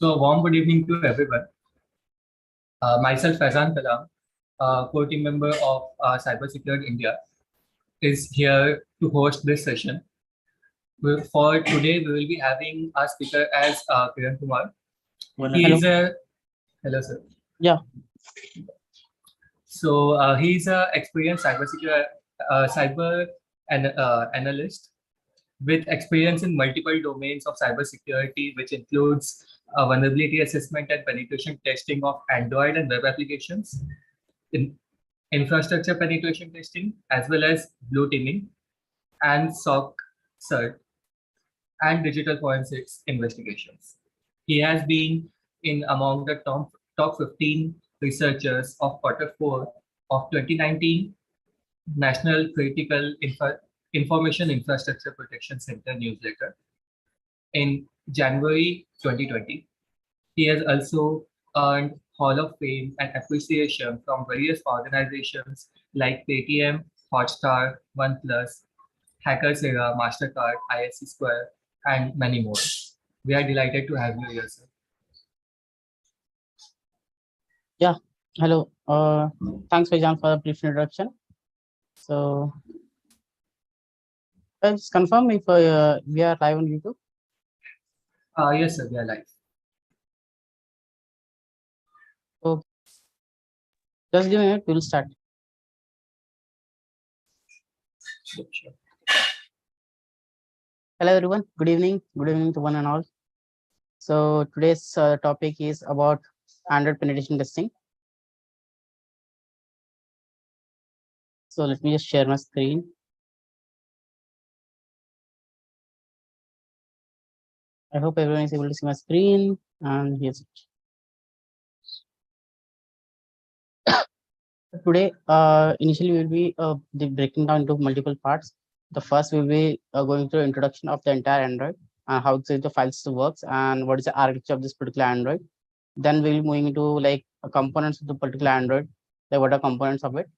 So, warm good evening to everyone. Myself, Faizan Kalam, core team member of Cybersecurity India, is here to host this session. For today, we will be having our speaker as Kiran Kumar. He is a hello, sir. Yeah. So he's a experienced cyber analyst with experience in multiple domains of cybersecurity, which includes vulnerability assessment and penetration testing of Android and web applications, infrastructure penetration testing, as well as blue teaming and SOC cert and digital forensics investigations. He has been in among the top 15 researchers of Q4 of 2019 National Critical Information Infrastructure Protection Center newsletter. In January 2020, he has also earned Hall of Fame and appreciation from various organizations like Paytm, Hotstar, OnePlus, Hackersera, MasterCard, ISC Square, and many more. We are delighted to have you here, sir. Yeah. Hello. Thanks, Faizan, for the brief introduction. So, just confirm if we are live on YouTube. Yes, sir, we are live. So, just give me a minute, we'll start. Sure. Hello, everyone. Good evening. Good evening to one and all. So, today's topic is about Android penetration testing. So, let me just share my screen. I hope everyone is able to see my screen, and here's it. Today, initially we'll be breaking down into multiple parts. The first will be going through introduction of the entire Android and how the file system works and what is the architecture of this particular Android. Then we'll be moving into like components of the particular Android, like what are components of it.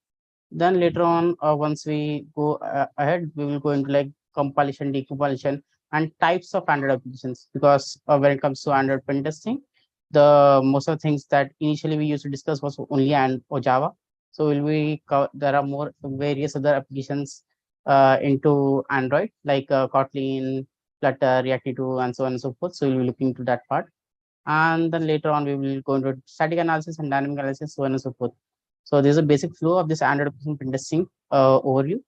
Then later on, once we go ahead, we will go into like compilation, decompilation, and types of Android applications. Because when it comes to Android pen testing, the most of the things that initially we used to discuss was only or Java. So there are more various other applications into Android like Kotlin, Flutter, React 2, and so on and so forth. So we'll be looking into that part. And then later on, we will go into static analysis and dynamic analysis, so on and so forth. So there's a basic flow of this Android application pen testing overview.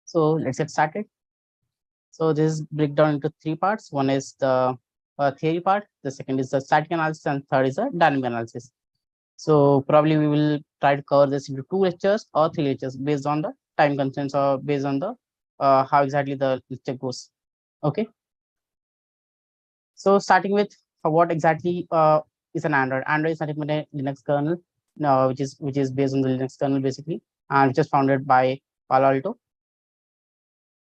So let's get started. So this is breakdown into three parts. One is the theory part, the second is the static analysis, and third is the dynamic analysis. So probably we will try to cover this into 2 lectures or 3 lectures based on the time constraints or based on the how exactly the lecture goes. Okay. So starting with what exactly is an Android? Android is nothing but a Linux kernel, which is based on the Linux kernel basically, and which is founded by Palo Alto,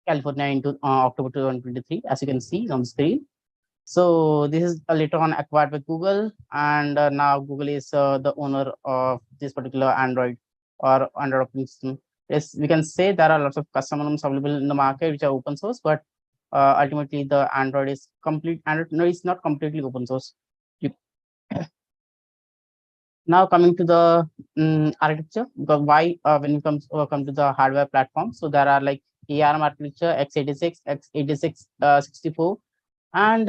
California into October 2023, as you can see on the screen. So this is later on acquired by Google, and now Google is the owner of this particular Android or Android operating system. Yes, we can say there are lots of custom ROMs available in the market which are open source, but ultimately the Android is complete. Android no, it's not completely open source. Now coming to the architecture, because why when you come to the hardware platform, so there are like ARM architecture, x86, x86, 64. And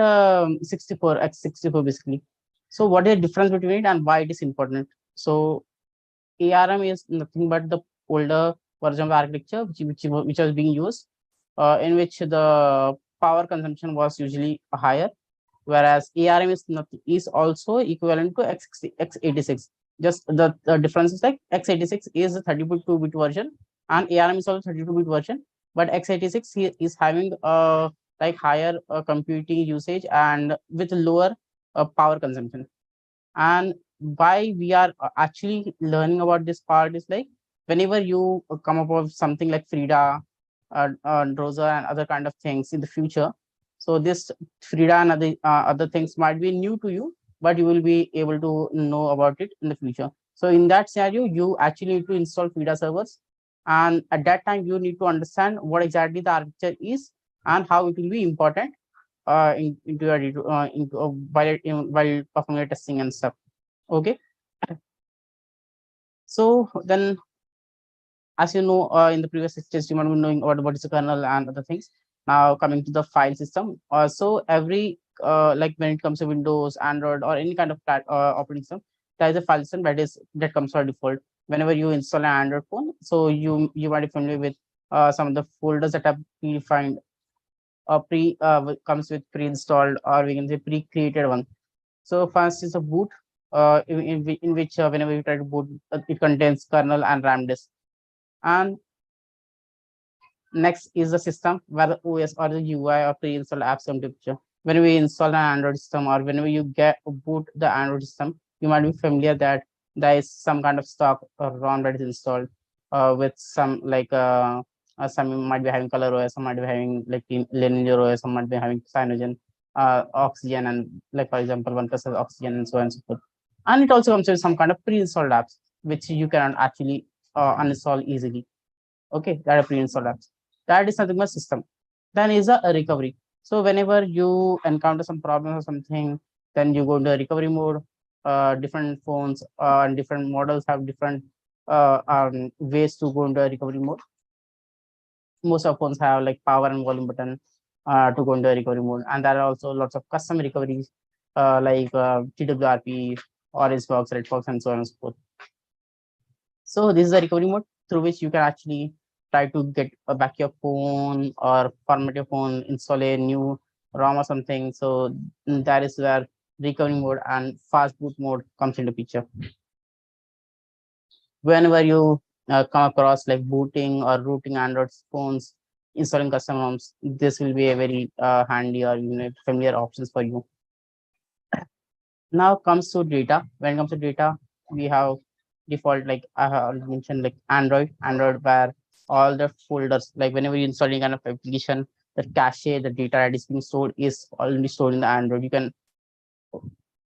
64 x64 basically. So what is the difference between it and why it is important? So ARM is nothing but the older version of architecture which was being used, in which the power consumption was usually higher, whereas ARM is also equivalent to x86. Just the difference is like x86 is a 32-bit version and ARM is also 32-bit version, but x86 is having like higher computing usage and with lower power consumption. And why we are actually learning about this part is like whenever you come up with something like Frida, Rosa, and other kind of things in the future. So this Frida and other things might be new to you, but you will be able to know about it in the future. So in that scenario, you actually need to install Frida servers, and at that time you need to understand what exactly the architecture is and how it will be important into your while performing your testing and stuff. Okay. So then, as you know, in the previous stage, you might be knowing about what is the kernel and other things. Now coming to the file system. So every like when it comes to Windows, Android, or any kind of operating system, there is a file system that comes by default. Whenever you install an Android phone, so you might be familiar with some of the folders that are predefined comes with pre-installed, or we can say pre-created one. So first is a boot, in which whenever you try to boot, it contains kernel and RAM disk. And next is the system where the OS or the UI or pre-installed apps come to picture. When we install an Android system, or whenever you get boot the Android system, you might be familiar that there is some kind of stock ROM that is installed with some like some might be having color OS, some might be having like linear OS, some might be having cyanogen, oxygen, and like for example, one plus has oxygen and so on and so forth. And it also comes with some kind of pre-installed apps which you cannot actually uninstall easily. Okay, that are pre-installed apps. That is nothing but system. Then is a recovery. So whenever you encounter some problem or something, then you go into a recovery mode. Different phones and different models have different ways to go into a recovery mode. Most of phones have like power and volume button to go into a recovery mode, and there are also lots of custom recoveries like TWRP, Orange Box, Red Box, and so on and so forth. So this is a recovery mode through which you can actually try to get back your phone or format your phone, install a new ROM or something. So that is where recovery mode and fast boot mode comes into picture. Whenever you come across like booting or rooting Android phones, installing custom ROMs, this will be a very handy or familiar options for you. Now comes to data. When it comes to data, we have default, like I have already mentioned, like Android where all the folders, like whenever you install any kind of application, the cache, the data that is being stored is already stored in the Android. You can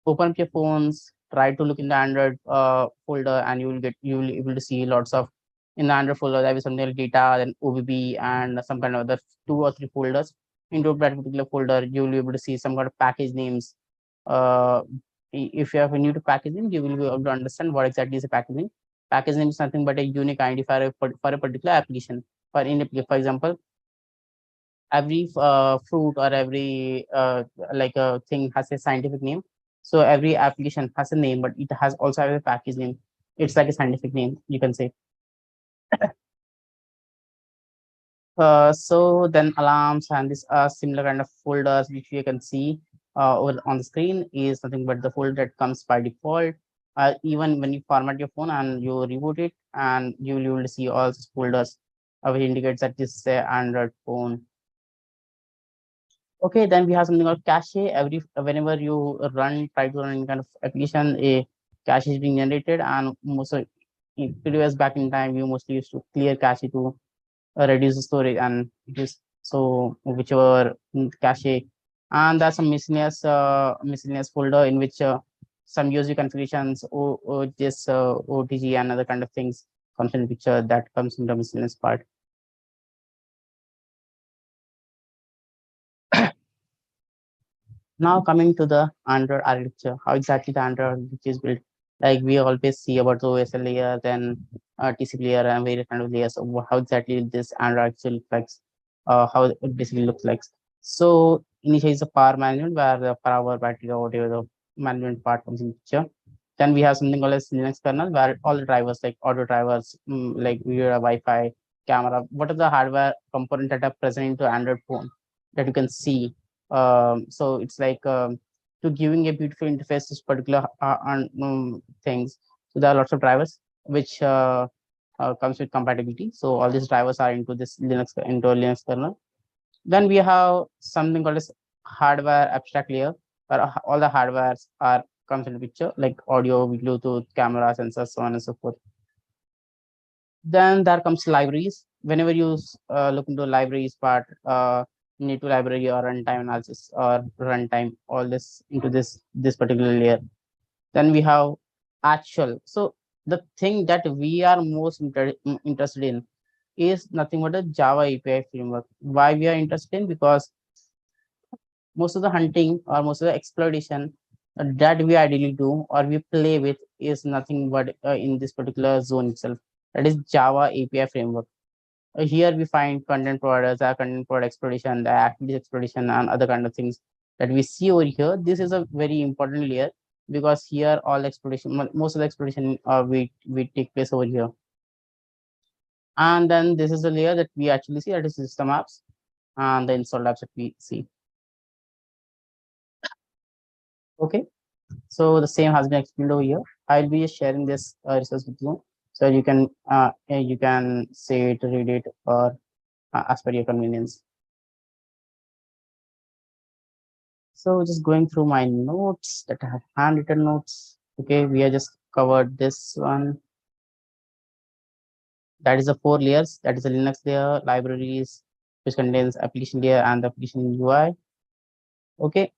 open up your phones, try to look in the Android folder, and you will able to see lots of in the Android folder there is something like data, then OBB, and some kind of other 2 or 3 folders. Into that particular folder, you will be able to see some kind of package names. Uh, if you have a new to packaging, you will be able to understand what exactly is a packaging. Package name is nothing but a unique identifier for a particular application. For example, every fruit or every like a thing has a scientific name. So every application has a name, but it has also have a package name. It's like a scientific name, you can say. So then alarms and this similar kind of folders which you can see over on the screen is nothing but the folder that comes by default. Even when you format your phone and you reboot it, and you will see all these folders, which indicates that this is a Android phone. Okay, then we have something called cache. Whenever you try to run any kind of application, a cache is being generated, and most of previous back in time, you mostly used to clear cache to reduce the storage and this, so whichever cache. And that's a miscellaneous folder in which some user configurations or just OTG and other kind of things comes in the picture. That comes in the miscellaneous part. Now coming to the Android architecture, how exactly the Android architecture is built. Like we always see about the OSL layer, then TCP layer, and various kind of layers. So how exactly this Android architecture looks like, how it basically looks like. So initially is the power management, where the power, battery, or whatever the management part comes in picture. Then we have something called as Linux kernel, where all the drivers like audio drivers, like video, Wi-Fi, camera, what are the hardware component that are present into Android phone that you can see. So it's like to giving a beautiful interface to particular things. So there are lots of drivers which comes with compatibility. So all these drivers are into this Linux kernel. Then we have something called as hardware abstract layer, where all the hardwares are comes into picture, like audio, Bluetooth, camera, sensors, so on and so forth. Then there comes libraries. Whenever you look into libraries part, need to library or runtime analysis or runtime, all this into this particular layer. Then we have actual. So the thing that we are most interested in is nothing but a Java API framework. Why we are interested in? Because most of the hunting or most of the exploitation that we ideally do or we play with is nothing but in this particular zone itself. That is Java API framework. Here we find content providers, our content provider exploitation, the activity exploitation, and other kind of things that we see over here. This is a very important layer because here all exploitation, most of the exploitation we take place over here. And then this is the layer that we actually see, that is system apps and the installed apps that we see. Okay, so the same has been explained over here. I'll be sharing this resource with you, so you can say it, read it, or as per your convenience. So just going through my notes that I have handwritten notes. Okay, we have just covered this one. That is the 4 layers. That is the Linux layer, libraries, which contains application layer and the application UI. Okay.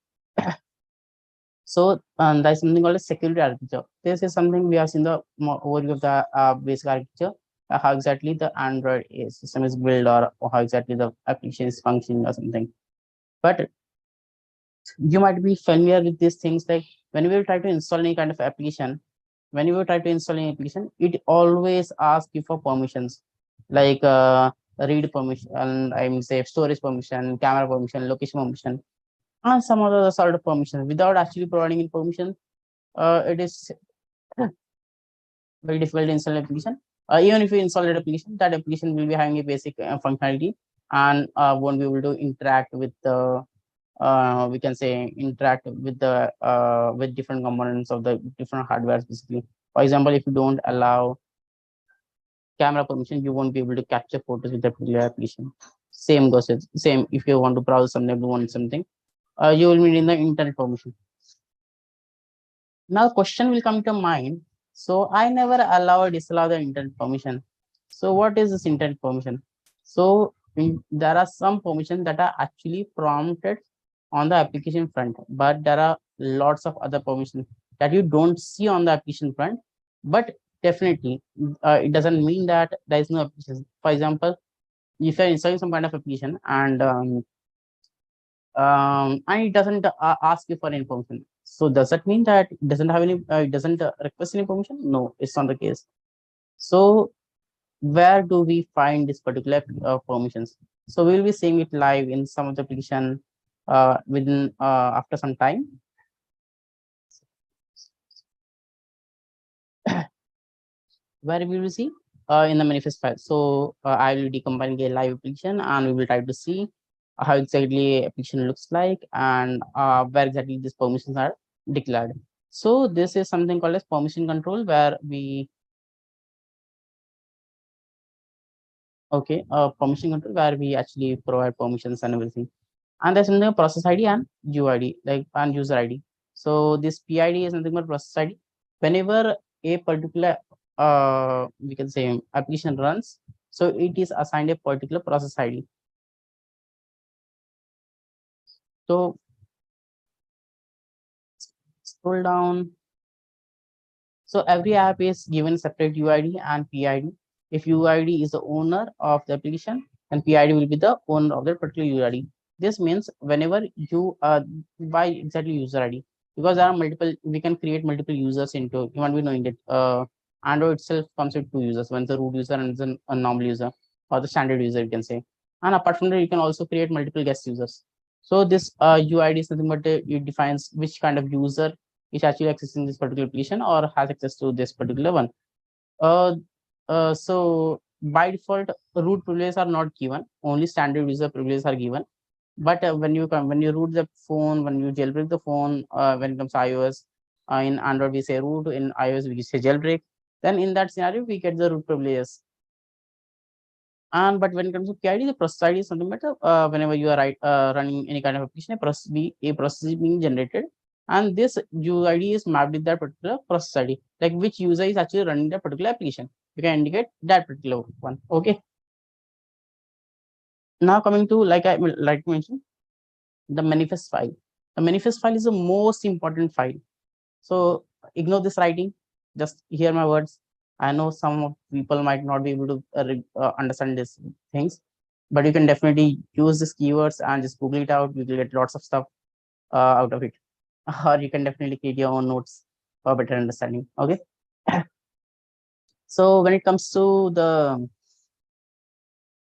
So there is something called a security architecture. This is something we have seen the overview of the basic architecture, how exactly the Android system is built or how exactly the application is functioning or something. But you might be familiar with these things, like when we try to install any kind of application, when you try to install any application, it always asks you for permissions, like read permission, and I mean say storage permission, camera permission, location permission, and some other sort of permission without actually providing any permission. It is very difficult to install an application. Even if you install that application will be having a basic functionality and won't be able to interact with the we can say interact with different components of the different hardwares basically. For example, if you don't allow camera permission, you won't be able to capture photos with that particular application. Same goes with same if you want to browse something, you want something, you will need in the internet permission. Now question will come to mind. So I never allow or disallow the internet permission. So what is this internet permission? So there are some permissions that are actually prompted on the application front, but there are lots of other permissions that you don't see on the application front. But definitely, it doesn't mean that there is no application. For example, if you're installing some kind of application and it doesn't ask you for any permission. So does that mean that it doesn't have any? It doesn't request any permission? No, it's not the case. So where do we find this particular permissions? So we'll be seeing it live in some of the application within after some time. Where we will see in the manifest file. So I will decompile a live application and we will try to see how exactly application looks like and where exactly these permissions are declared. So this is something called as permission control where we permission control where we actually provide permissions and everything. And there's something process ID and UID, like and user ID. So this PID is nothing but process ID. Whenever a particular we can say application runs, so it is assigned a particular process ID. So scroll down. So every app is given separate UID and PID. If UID is the owner of the application, and PID will be the owner of the particular UID. This means whenever you buy exactly user ID, because there are multiple, we can create multiple users into. You might be knowing that Android itself comes with 2 users, one is the root user and then a normal user or the standard user, you can say. And apart from that, you can also create multiple guest users. So this UID is nothing but it defines which kind of user is actually accessing this particular application or has access to this particular one. Uh, so by default, root privileges are not given. Only standard user privileges are given. But when you root the phone, when you jailbreak the phone, when it comes to iOS, in Android we say root, in iOS we say jailbreak. Then in that scenario we get the root privileges. And but when it comes to PID, the process ID is something better. Whenever you are running any kind of application, a process is being generated, and this UID is mapped with that particular process ID, like which user is actually running that particular application. You can indicate that particular one. Okay. Now coming to like I mentioned, the manifest file. The manifest file is the most important file. So ignore this writing. Just hear my words. I know some people might not be able to understand these things, but you can definitely use these keywords and just Google it out. You will get lots of stuff. out of it, or you can definitely create your own notes for better understanding. Okay. So when it comes to the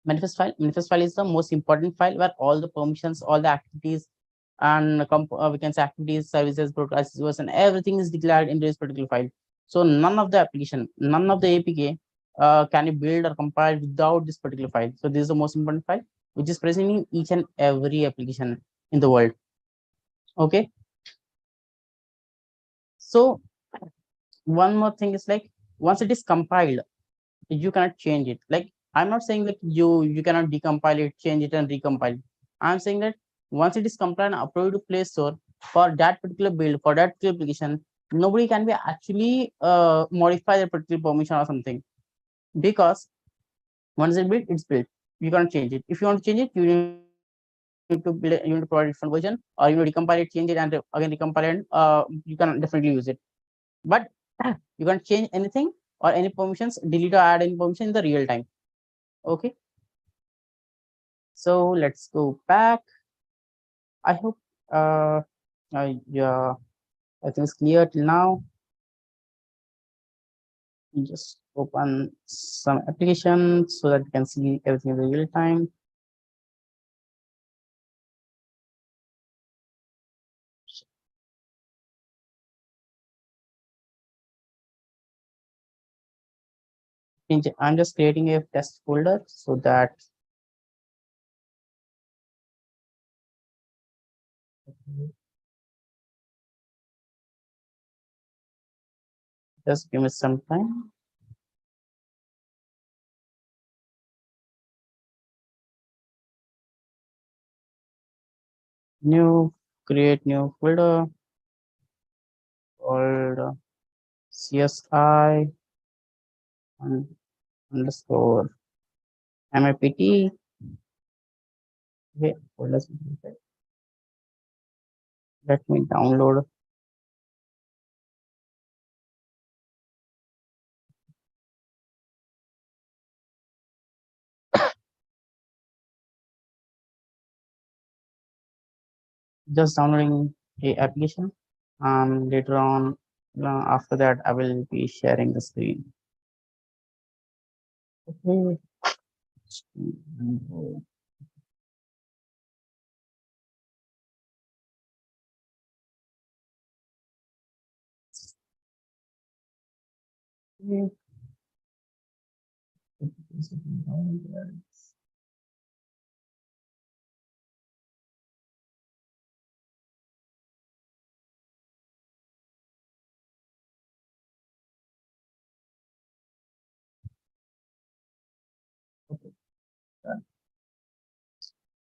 manifest file is the most important file where all the permissions, all the activities, and we can say activities, services, broadcasts, and everything is declared in this particular file. So none of the application, none of the APK can be built or compiled without this particular file. So this is the most important file, which is present in each and every application in the world. Okay. So one more thing is like, once it is compiled, you cannot change it. Like, I'm not saying that you cannot decompile it, change it, and recompile. I'm saying that once it is compiled and uploaded to Play Store for that particular build, for that particular application, nobody can be actually modify that particular permission or something, because once it's built, it's built. You can't change it. If you want to change it, you need to build, you need to provide a different version, or you need to decompile it, change it, and again recompile it. You can definitely use it. But you can't change anything or any permissions, delete or add any permission in the real time. Okay. So let's go back. I hope yeah, I think it's clear till now. You just open some applications so that you can see everything in real time. I'm just creating a test folder so that just give me some time. New, create new folder called CSI underscore MIPT. Okay, folders. Let me download. Just downloading a application, and later on, after that, I will be sharing the screen. Okay.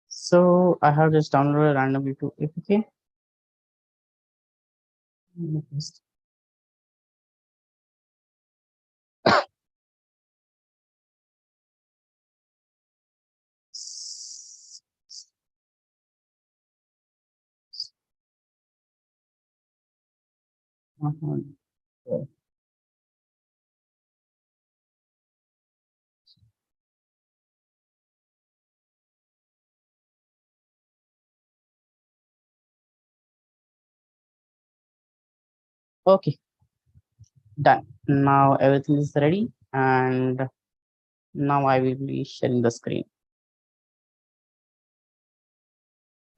So I have just downloaded randomly to APK. Okay, done. Now everything is ready, and now I will be sharing the screen.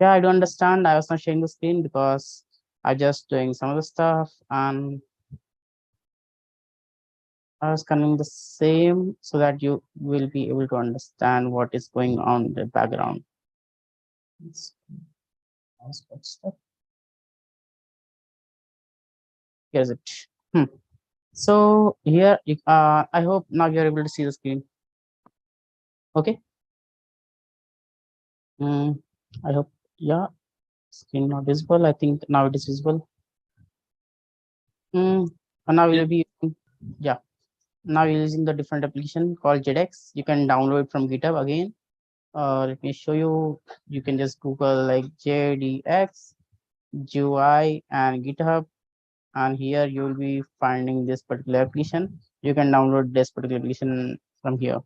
Yeah, I do understand. I was not sharing the screen because I just doing some of the stuff, and I was conveying the same so that you will be able to understand what is going on in the background. Here's it. So here, I hope now you're able to see the screen. Okay. I hope, yeah, screen not visible. I think now it is visible. And now we'll be, yeah, now we're using the different application called JDX. You can download it from GitHub again. Let me show you. You can just Google like JDX, GUI, and GitHub, and here you will be finding this particular application. You can download this particular application from here.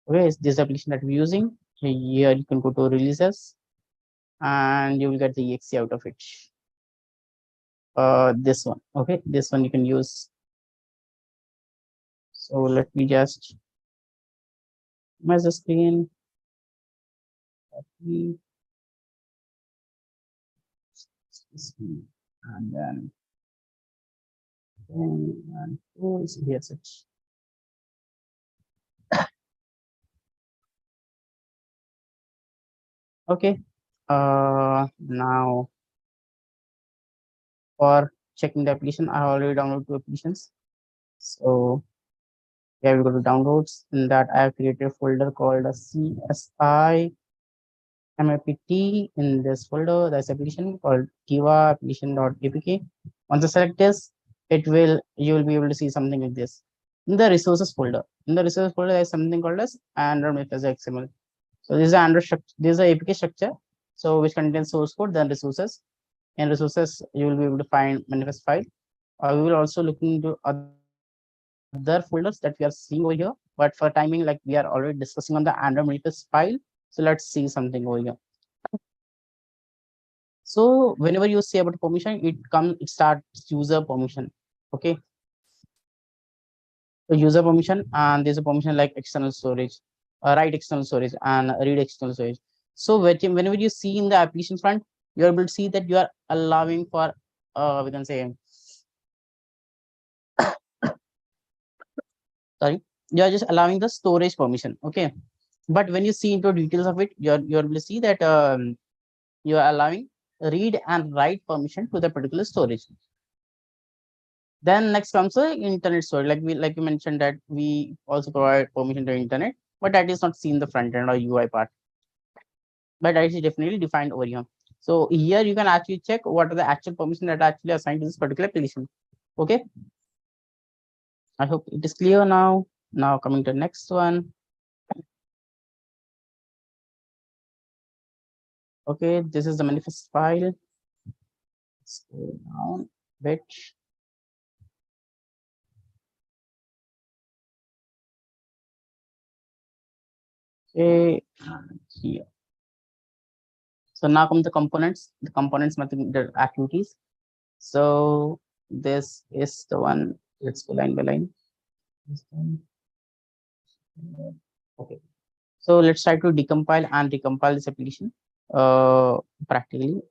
Okay, it's this application that we're using. Here you can go to releases, and you will get the exe out of it. this one. Okay, this one you can use. So let me just minimize the screen. Copy this one, and then and tools. Here's it. Okay. Now for checking the application, I already downloaded two applications. So here we go to downloads. In that, I have created a folder called a CSI MAPT. In this folder, there's application called Kiva application.apk. Once I select this, you will be able to see something like this. In the resources folder, there's something called as Android methods XML. So this is Android structure. This is the APK structure. So which contains source code, then resources. In resources, you will be able to find manifest file. We will also look into other folders that we are seeing over here. But for timing, like we are already discussing on the Android manifest file. So let's see something over here. So whenever you say about permission, it starts user permission. Okay. So user permission, and there's a permission like external storage, write external storage and read external storage. So whenever you see in the application front, you're able to see that you are allowing for we can say sorry, you are just allowing the storage permission. Okay. But when you see into details of it, you're able to see that you are allowing read and write permission to the particular storage. Then next comes the internet storage. Like we mentioned that we also provide permission to internet, but that is not seen the front end or UI part. But that is definitely defined over here. So here you can actually check what are the actual permission that are actually assigned to this particular application. Okay. I hope it is clear now. Now coming to the next one. Okay, this is the manifest file. Let's go down a bit. Okay, and here. So now come the components method the activities. So this is the one. Let's go line by line. Okay. So let's try to decompile and recompile this application practically.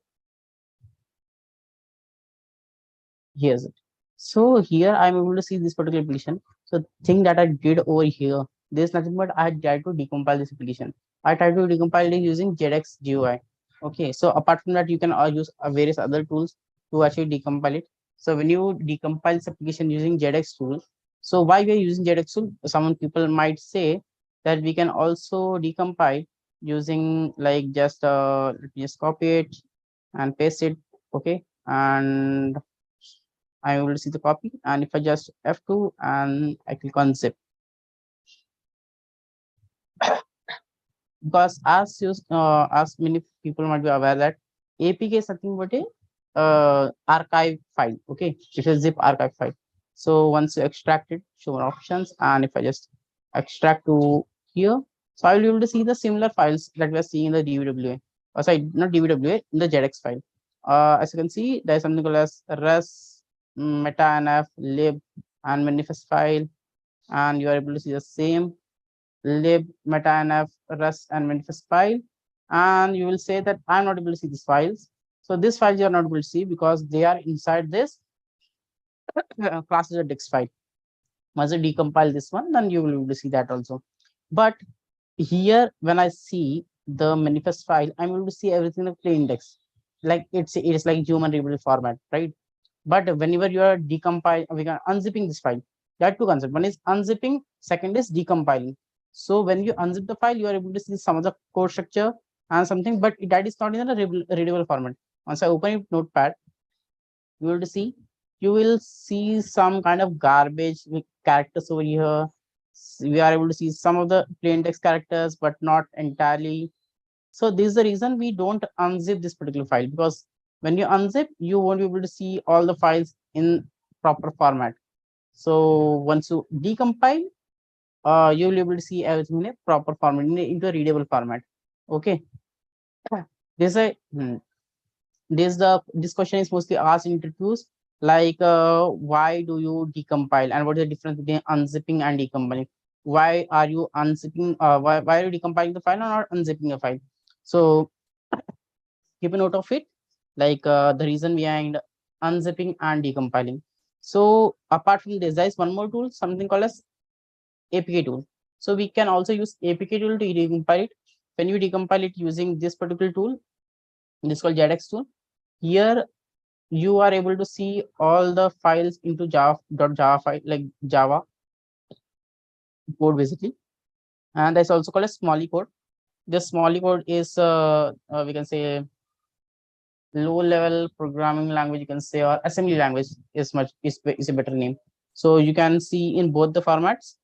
Here's it. So here I'm able to see this particular application. So thing that I did over here, there's nothing but I tried to decompile this application. I tried to decompile it using JDX GUI. Okay, so apart from that, you can use various other tools to actually decompile it. So when you decompile this application using JDX tool, so why we are using JDX tool? Some people might say that we can also decompile using like let me just copy it and paste it. Okay, and I'm able to see the copy. And if I just F2 and I click on zip, because as many people might be aware that APK is nothing but a archive file. Okay, it's a zip archive file. So once you extract it, show options, and if I just extract to here, so I will be able to see the similar files that we are seeing in the DVWA. Sorry, not DVWA, in the JDX file. As you can see, there is something called as res, metanf, lib, and manifest file, and you are able to see the same lib, metanf, rest, and manifest file. And you will say that I'm not able to see these files. So these files you are not able to see because they are inside this classes or text file. Once you decompile this one, then you will be able to see that also. But here, when I see the manifest file, I'm able to see everything in the plain text. Like it's like human readable format, right? But whenever you are decompiling, we can unzipping this file. There are two concepts. One is unzipping, second is decompiling. So when you unzip the file, you are able to see some of the code structure and something, but that is not in a readable format. Once I open it, Notepad, you will see some kind of garbage with characters over here. We are able to see some of the plain text characters, but not entirely. So this is the reason we don't unzip this particular file, because when you unzip, you won't be able to see all the files in proper format. So once you decompile, you will be able to see everything in a proper format, into a readable format. Okay. This is this question is mostly asked in interviews. Like why do you decompile, and what is the difference between unzipping and decompiling? Why are you unzipping, why are you decompiling the file or not unzipping a file? So keep a note of it, like the reason behind unzipping and decompiling. So apart from this, there is one more tool, something called as APK tool. So we can also use APK tool to decompile it. When you decompile it using this particular tool, this is called JDX tool. Here you are able to see all the files into Java file, like Java code basically. And that's also called a smally code. This smally code is we can say low level programming language, you can say, or assembly language is a better name. So you can see in both the formats.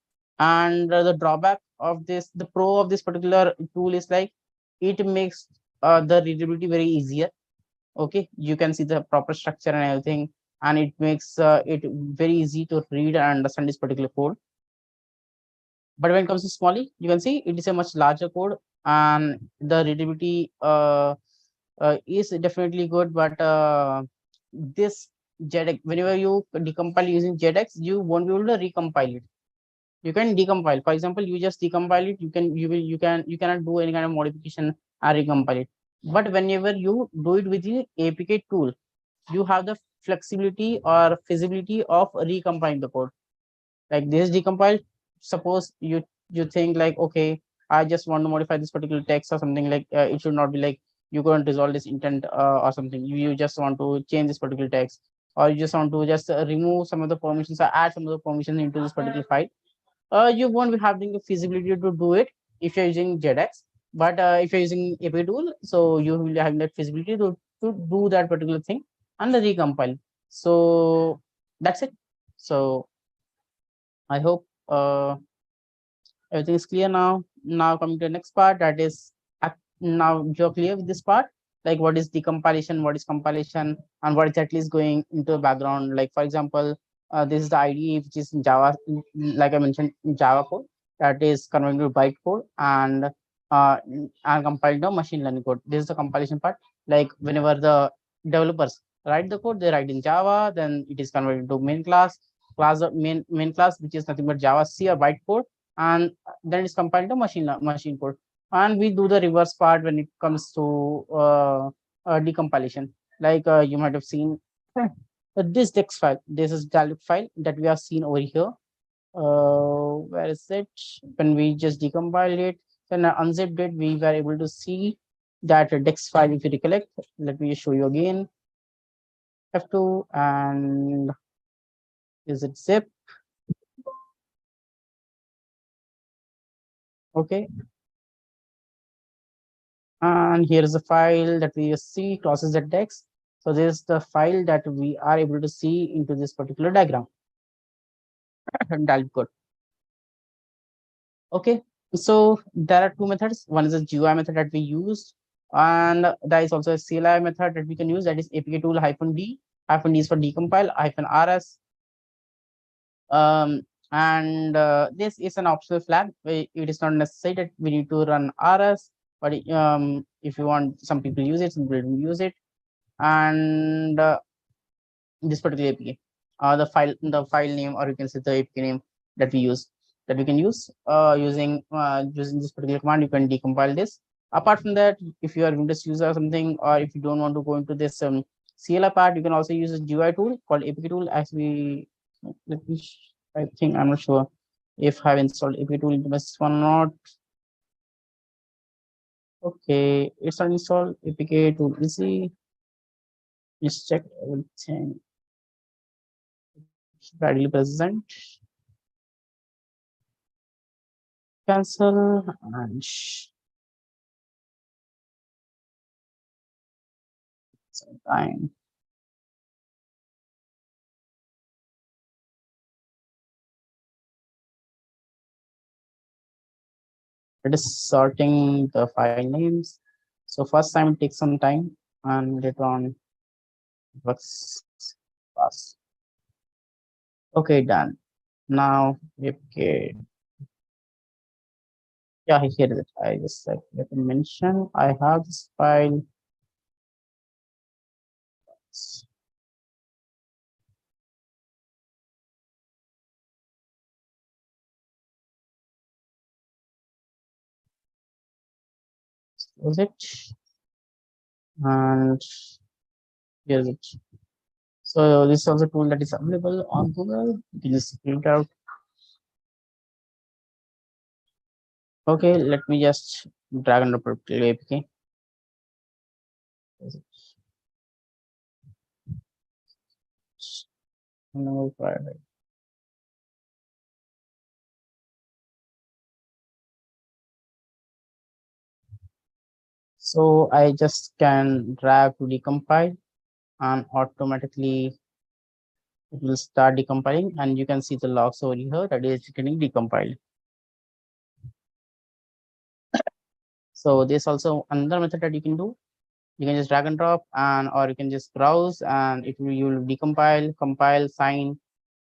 And the drawback of this, the pro of this particular tool is like it makes the readability very easier. Okay, you can see the proper structure and everything, and it makes it very easy to read and understand this particular code. But when it comes to smally, you can see it is a much larger code, and the readability is definitely good. But this JDX, whenever you decompile using JDX, you won't be able to recompile it. You can decompile. For example, you just decompile it. You cannot do any kind of modification and recompile it. But whenever you do it with the APK tool, you have the flexibility or feasibility of recompiling the code. Like this is decompiled. Suppose you think like, okay, I just want to modify this particular text or something, like it should not be like you couldn't resolve this intent or something. You just want to change this particular text, or you just want to just remove some of the permissions or add some of the permissions into this particular file. You won't be having the feasibility to do it if you're using JDX. But if you're using API tool, so you will have that feasibility to do that particular thing and the recompile. So that's it. So I hope everything is clear now. Now coming to the next part, that is now you're clear with this part, like what is decompilation, what is compilation, and what exactly is going into the background. Like for example, this is the IDE which is in Java, like I mentioned, in Java code that is converted to bytecode and compiled to machine learning code. This is the compilation part. Like whenever the developers write the code, they write in Java, then it is converted to main class, main class, which is nothing but Java C or bytecode, and then it's compiled to machine code. And we do the reverse part when it comes to decompilation. Like you might have seen this text file. This is dialog file that we have seen over here. Where is it? When we just decompile it, then unzipped it, we were able to see that text file. If you recollect, let me show you again. F2, and is it zip? Okay, and here is the file that we see crosses the text. So this is the file that we are able to see into this particular diagram. Dialog code. Okay, so there are two methods. One is a GUI method that we use, and there is also a CLI method that we can use, that is APK tool -d. -d is for decompile, -rs. And this is an optional flag. It is not necessary that we need to run rs, but if you want, some people use it, some people use it. And this particular APK, the file name, or you can say the APK name that we can use using this particular command. You can decompile this. Apart from that, if you are Windows user or something, or if you don't want to go into this CLI part, you can also use a GUI tool called APK tool. As we, let me, I think, I'm not sure if I've installed APK tool into this one or not. Okay, it's not installed. APK tool easy. Just check everything. Readily present. Cancel and time. It is sorting the file names. So first time it takes some time, and later on works fast. Okay, done. Now okay. Yeah, here is it. I just like let me mention I have this file. Close it, and here's it. So this is also a tool that is available on Google. You can just print out. Okay, let me just drag and drop it to APK. No, private. So I just can drag to decompile, and automatically it will start decompiling, and you can see the logs over here that is getting decompiled. So there's also another method that you can do. You can just drag and drop, and or you can just browse, and it will, you will decompile, compile, sign,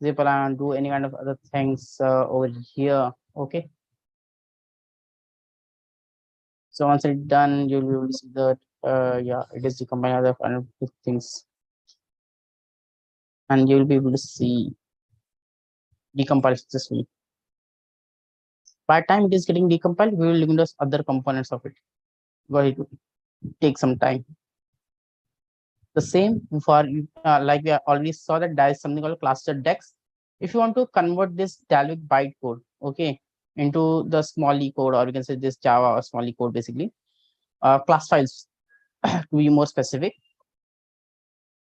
zip, and do any kind of other things over here. Okay. So once it's done, you'll be able to see that yeah, it is decompiling other kind of things, and you'll be able to see decompile successfully. By the time it is getting decompiled, we will look into other components of it, but it will take some time. The same for like we already saw that there is something called cluster dex. If you want to convert this Dalvik bytecode, okay, into the small e code, or you can say this Java or small e code, basically class files to be more specific,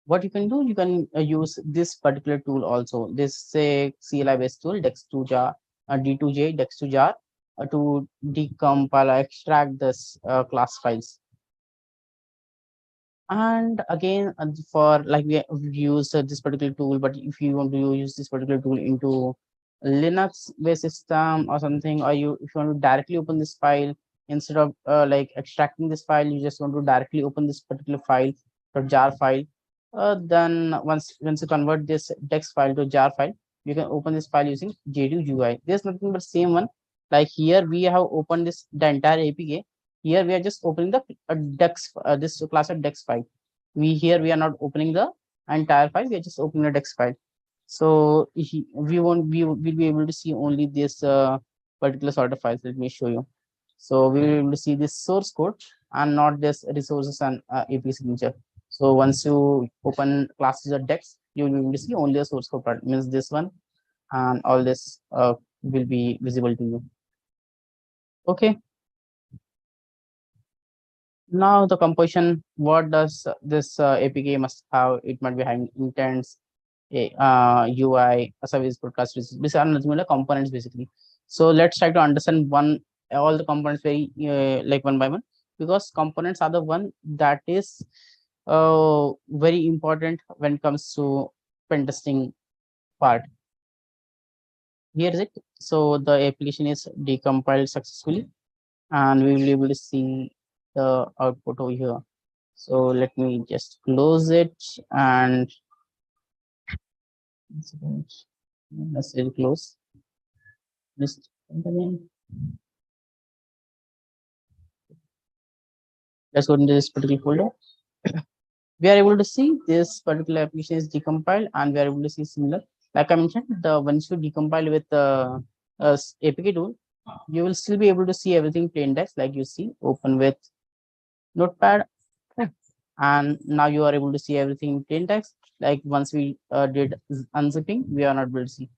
what you can do, you can use this particular tool also. This say CLI based tool dex2jar, D2J dex2jar, to decompile or extract this class files. And again, for like we use this particular tool, but if you want to use this particular tool into Linux based system or something, or you if you want to directly open this file instead of like extracting this file, you just want to directly open this particular file, the jar file. Then once you convert this text file to jar file, you can open this file using J2UI. There's nothing but same one. Like here we have opened the entire APK. Here we are just opening the dex this class of dex file. We are not opening the entire file. We are just opening the dex file. So we won't we will be able to see only this particular sort of files. Let me show you. So we will be able to see this source code and not this resources and APK signature. So once you open classes or dex, you will be able to see only the source code part. Means this one and all this will be visible to you. Okay. Now the composition, what does this APK must have? It might be having intents, UI, a service broadcast. These are nothing but components basically. So let's try to understand all the components very like one by one, because components are the one that is very important when it comes to pen testing part. Here is it. So the application is decompiled successfully, and we will be able to see the output over here. So let me just close it and let's say close. Let's go into this particular folder. We are able to see this particular application is decompiled, and we are able to see similar. Like I mentioned, the once you decompile with the APK tool, you will still be able to see everything plain text, like you see open with Notepad, and now you are able to see everything in plain text. Like once we did unzipping, we are not able to see.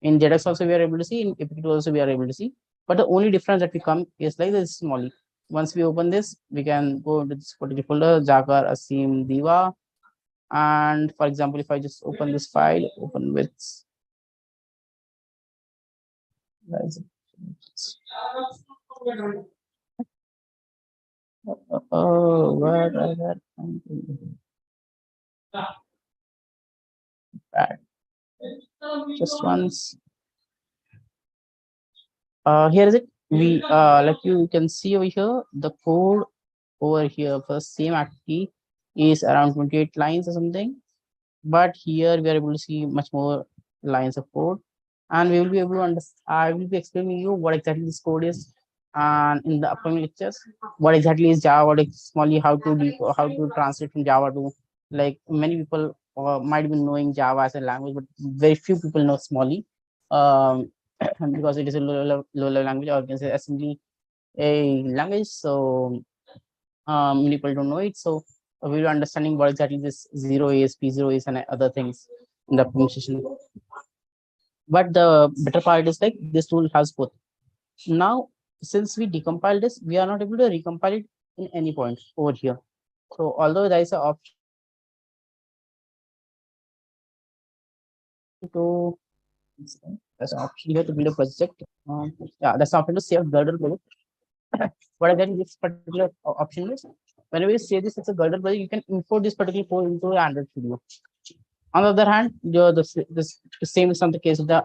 In JDX also we are able to see, in APK tool also we are able to see. But the only difference that we come is like this small. Once we open this, we can go into this particular folder, Jakar, Asim, Diva. And for example, if I just open this file, open with where just once. Here is it. We like you can see over here, the code over here for the same activity is around 28 lines or something. But here we are able to see much more lines of code, and we will be able to understand. I will be explaining you what exactly this code is, and in the upcoming lectures, what exactly is Java, what is smally, how to translate from Java to, like many people might be knowing Java as a language, but very few people know smally, because it is a low level language, or you can say assembly a language. So many people don't know it. So we will understanding what exactly this zero is, P0 is, and other things in the upcoming session. But the better part is like this tool has both. Now, since we decompile this, we are not able to recompile it in any point over here. So although there is an option to there's an option here to build a project. Yeah, that's an option to save Gradle project. What again this particular option is, whenever you say this as a Gradle project, you can import this particular code into your Android Studio. On the other hand, the same is not the case with the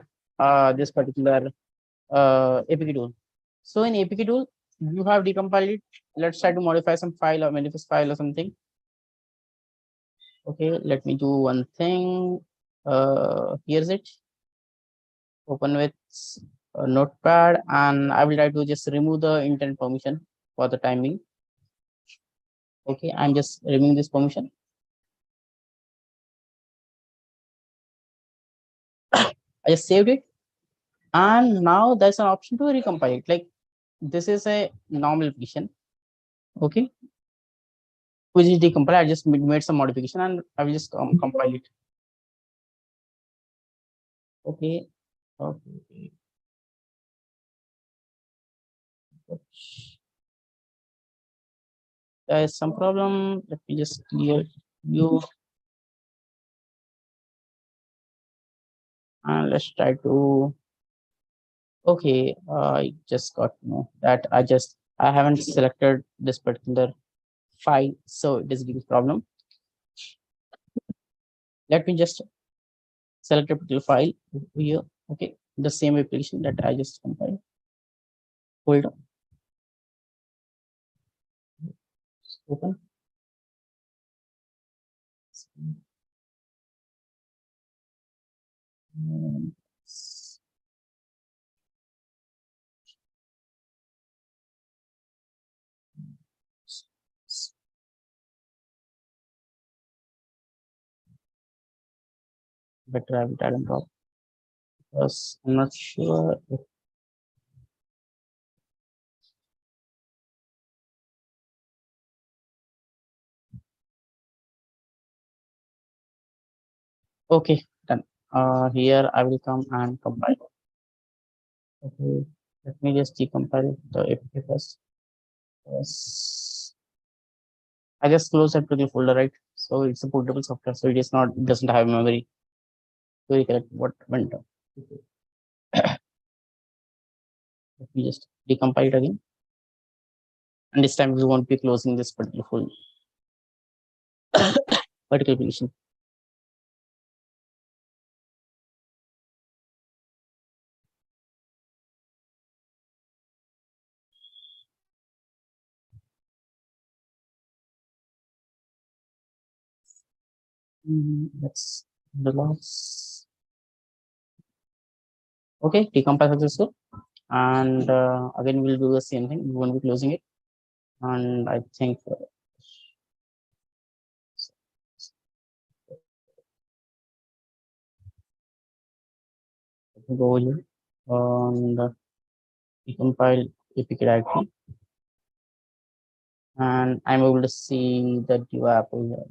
this particular APK tool. So in APK tool, you have decompiled it. Let's try to modify some file or manifest file or something. Okay, let me do one thing. Here's it. Open with a notepad, and I will try to just remove the intent permission for the time being. Okay, I'm just removing this permission. I just saved it, and now there's an option to recompile it. Like this is a normal application. Okay, which is decompiled. I just made some modification, and I will just compile it. Okay. Okay. There is some problem. Let me just clear you, and let's try to. Okay, I just got to know that I haven't selected this particular file, so it is giving problem. Let me just select a particular file here. Okay, the same application that I just compiled. Hold on. Open. Better I will try and drop because I'm not sure if okay, done. Here I will come and compile. Okay, let me just decompile the APK first. Yes. I just close that to the folder, right? So it's a portable software, so it is not, it doesn't have memory to recollect what went on. Let me just decompile it again. And this time we won't be closing this particular full particular application. That's the loss. Okay, decompile successful. And again, we'll do the same thing. We won't be closing it. And I think let me go over here and decompile APK directory. And I'm able to see the Diva app over here.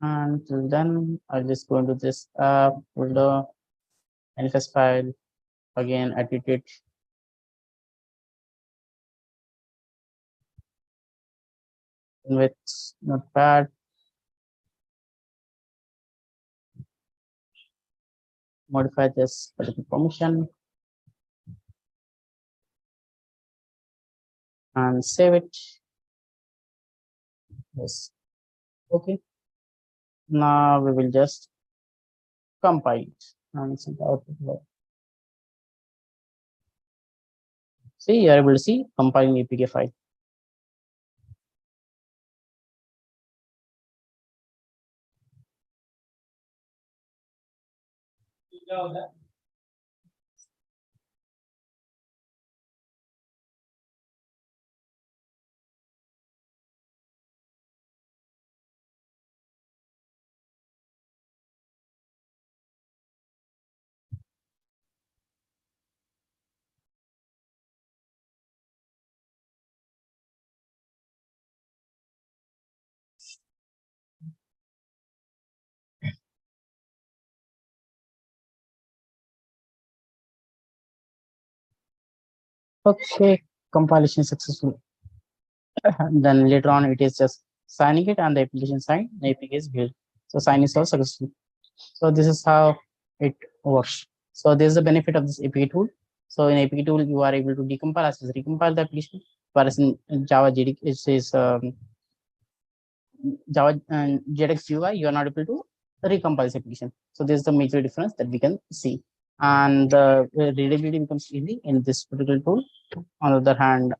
And then I'll just go into this app folder, manifest file, again edit it. With notepad, modify this particular permission and save it. Yes. Okay. Now we will just compile it and see the output. See, you are able to see compiling APK file. Okay, compilation successful. Then later on, it is just signing it and the application signed, the APK is built. So sign is all successful. So this is how it works. So this is the benefit of this APK tool. So in APK tool, you are able to decompile as well as recompile the application. Whereas in Java JDK, it is Java and JDX UI, you are not able to recompile this application. So this is the major difference that we can see. And the readability becomes easy in this particular tool. On the other hand,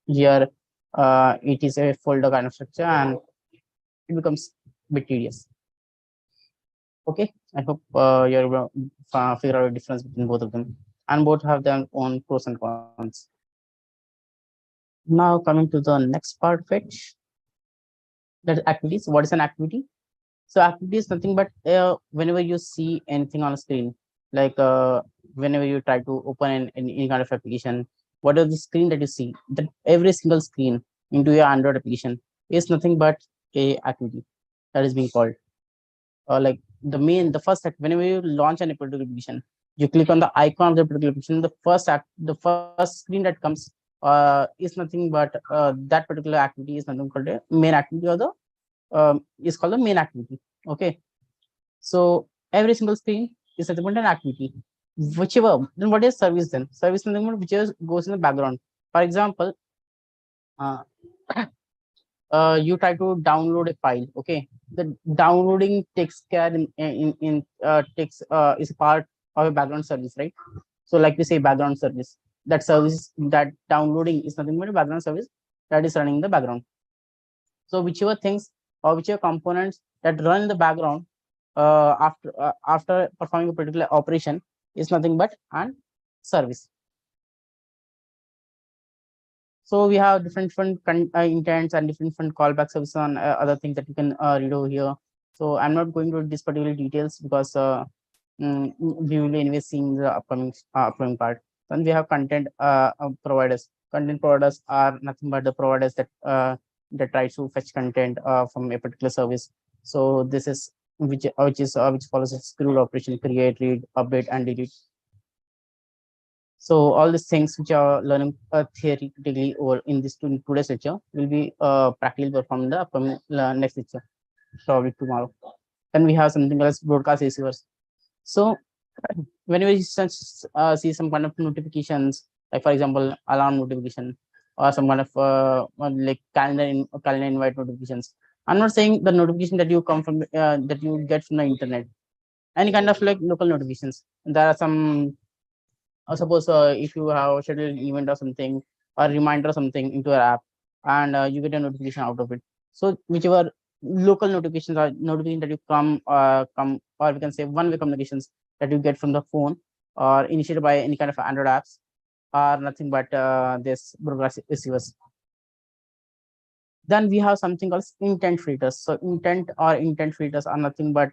here it is a folder kind of structure and it becomes a bit tedious. Okay, I hope you're able to figure out a difference between both of them, and both have their own pros and cons. Now coming to the next part of it, that is activities. What is an activity? So activity is nothing but whenever you see anything on a screen, like whenever you try to open any kind of application, what is the screen that you see? That every single screen into your Android application is nothing but a activity that is being called. Like the first act, whenever you launch any particular application, you click on the icon of the particular application. The first screen that comes is nothing but that particular activity is nothing called a main activity, or the is called the main activity. Okay, so every single screen is nothing but an activity. Whichever, then what is service then? Service is nothing but whichever goes in the background. For example, uh, you try to download a file. Okay, the downloading takes care in takes is part of a background service, right? So like we say background service, that service, that downloading is nothing but a background service that is running in the background. So whichever things or whichever components that run in the background after performing a particular operation is nothing but an service. So we have different intents and different callback services on other things that you can read over here. So I'm not going to this particular details because we will anyway seeing the upcoming part. Then we have content providers. Content providers are nothing but the providers that try to fetch content from a particular service. So this is which follows a screw operation: create, read, update, and delete. So all these things which are learning theoretically or in this today's lecture will be practically performed in the upcoming next lecture, probably tomorrow. Then we have something else, broadcast receivers. So whenever you see some kind of notifications, like for example alarm notification or some kind of like calendar invite notifications. I'm not saying the notification that you come from that you get from the internet. Any kind of like local notifications. There are some suppose if you have scheduled an event or something, or reminder or something into your app, and you get a notification out of it. So whichever local notifications are notifications that you come, or we can say one-way communications that you get from the phone or initiated by any kind of Android apps are nothing but this broadcast receivers. Then we have something called intent filters. So intent filters are nothing but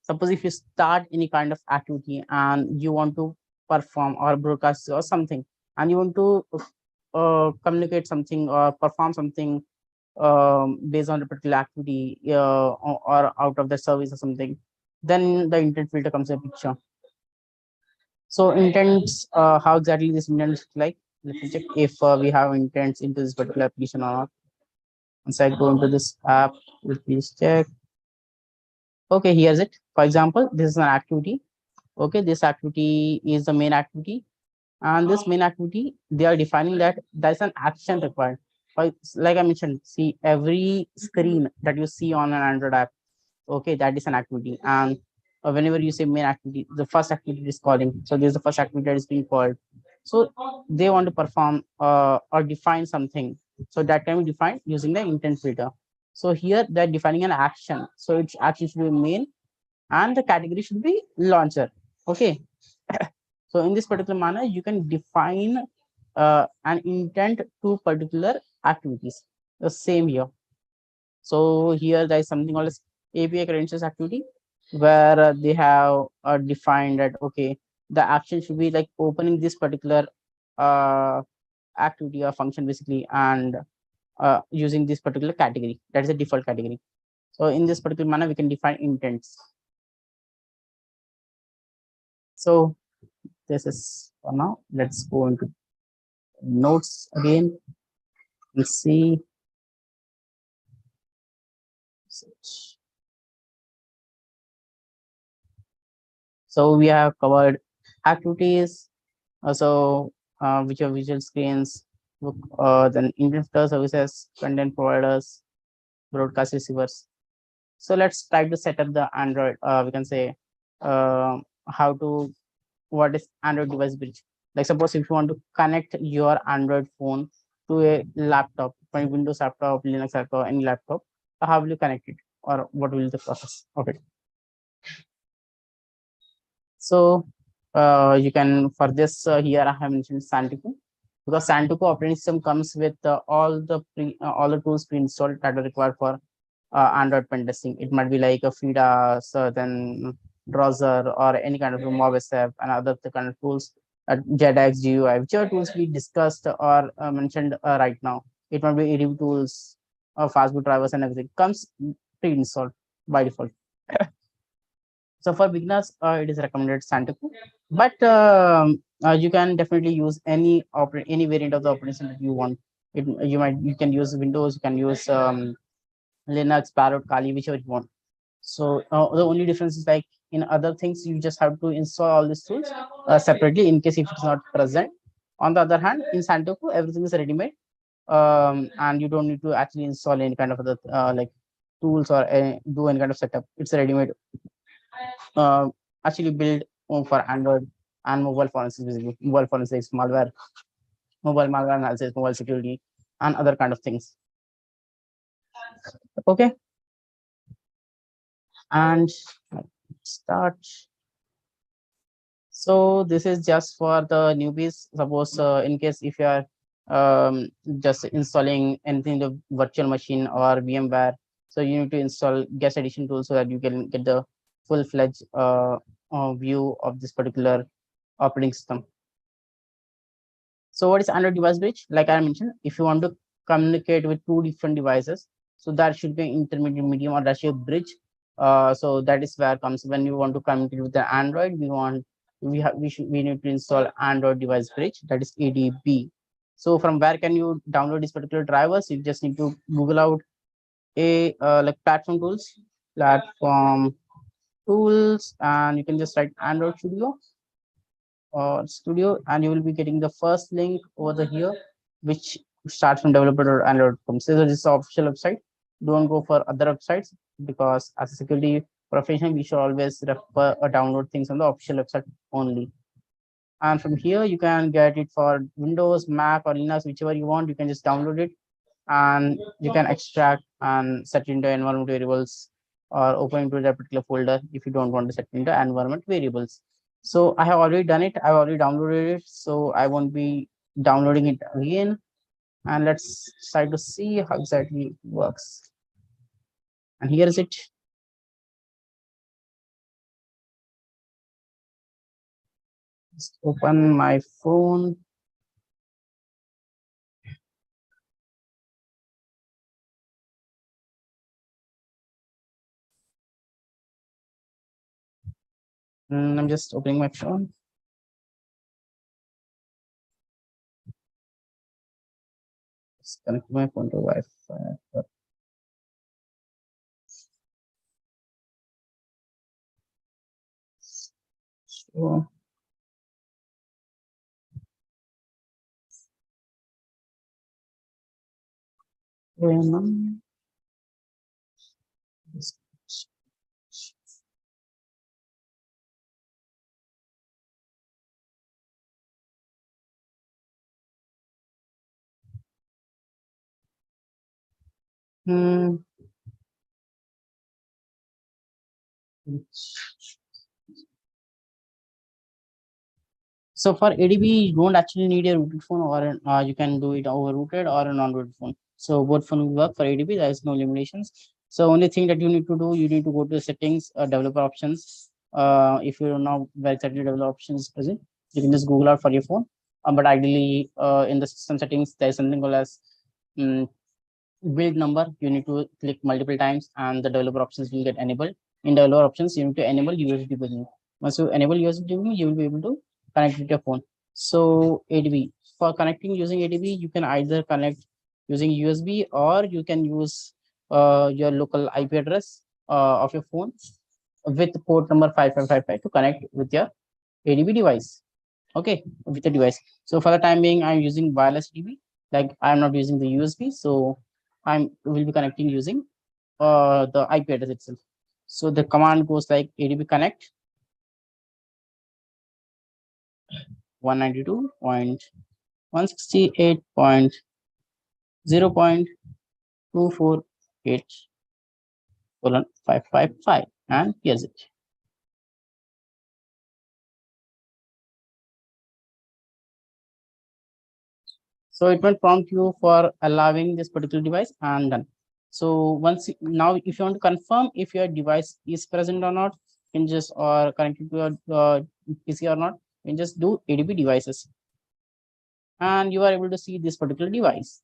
suppose if you start any kind of activity and you want to perform or broadcast or something, and you want to communicate something or perform something based on a particular activity or out of the service or something, then the intent filter comes in picture. So intents, how exactly this intent looks like? Let me check if we have intents into this particular application or not. Once I go into this app, please check. Okay, here's it. For example, this is an activity. Okay, this activity is the main activity, and this main activity, they are defining that there's an action required. Like I mentioned, see every screen that you see on an Android app, okay, that is an activity. And whenever you say main activity, the first activity is calling, so this is the first activity that is being called. So they want to perform or define something, so that can be defined using the intent filter. So here they're defining an action, so its action should be main and the category should be launcher. Okay, so in this particular manner you can define an intent to particular activities. The same here. So here there is something called as API credentials activity, where they have defined that okay, the action should be like opening this particular uh, activity or function basically, and using this particular category, that is a default category. So in this particular manner we can define intents. So this is For now, let's go into notes again and see. So we have covered activities, also which are visual screens, then infrastructure services, content providers, broadcast receivers. So let's try to set up the Android. We can say how to what is Android device bridge. Like suppose if you want to connect your Android phone to a laptop, from Windows laptop, Linux laptop, any laptop, how will you connect it, or what will be the process of it? So you can for this here I have mentioned Santiku, because Santiku operating system comes with all the tools pre-installed that are required for Android pen testing. It might be like a FIDA, so then browser or any kind of a MobSF and other kind of tools, JEDX, GUI, whichever tools we discussed or mentioned right now. It might be ADB tools, fastboot drivers and everything comes pre-installed by default. So for beginners, it is recommended Santiku, but you can definitely use any variant of the operating system that you want. You can use Windows, you can use Linux, Parrot, Kali, whichever you want. So the only difference is like in other things, you just have to install all these tools separately in case if it's not present. On the other hand, in Santoku, everything is ready-made, and you don't need to actually install any kind of other like tools or do any kind of setup. It's ready-made, uh, actually built for Android and mobile phones, basically mobile phones like mobile malware analysis, mobile security, and other kind of things. Okay, and start. So this is just for the newbies. Suppose in case if you are just installing anything the virtual machine or VMware, so you need to install guest edition tool so that you can get the full-fledged view of this particular operating system. So what is Android device bridge? Like I mentioned, if you want to communicate with two different devices, so that should be intermediate medium or that should bridge. So that is where comes when you want to communicate with the Android, we need to install Android device bridge, that is ADB. So from where can you download this particular drivers? You just need to Google out a like platform tools, and you can just write Android Studio, and you will be getting the first link over the here, which starts from developer.android.com. So this is the official website. Don't go for other websites, because as a security professional, we should always refer or download things on the official website only. And from here, you can get it for Windows, Mac, or Linux, whichever you want. You can just download it, and you can extract and set into environment variables or open into that particular folder if you don't want to set into environment variables. So I have already done it. I've already downloaded it, so I won't be downloading it again. And let's try to see how exactly it works. And here is it. Just open my phone. I'm just opening my phone. Just connect my phone to Wi-Fi. So hmm. So for ADB, you don't actually need a rooted phone, or you can do it over rooted or a non-rooted phone. So both phone will work for ADB. There is no limitations. So only thing that you need to do, you need to go to the settings, developer options. If you don't know where exactly developer options is present, you can just Google out for your phone. But ideally, in the system settings, there is something called as build number. You need to click multiple times, and the developer options will get enabled. In developer options, you need to enable USB debugging. Once you enable USB debugging, you will be able to connect with your phone. So ADB, for connecting using ADB, you can either connect using USB or you can use your local IP address of your phone with port number 5555 to connect with your ADB device. Okay, with the device. So for the time being, I'm using wireless ADB. Like I'm not using the USB, so I'm will be connecting using the IP address itself. So the command goes like ADB connect 192.168.0.248 colon 555 and here's it. So it will prompt you for allowing this particular device and done. So now if you want to confirm if your device is present or not, you can just or connected to your PC or not, you can just do ADB devices and you are able to see this particular device.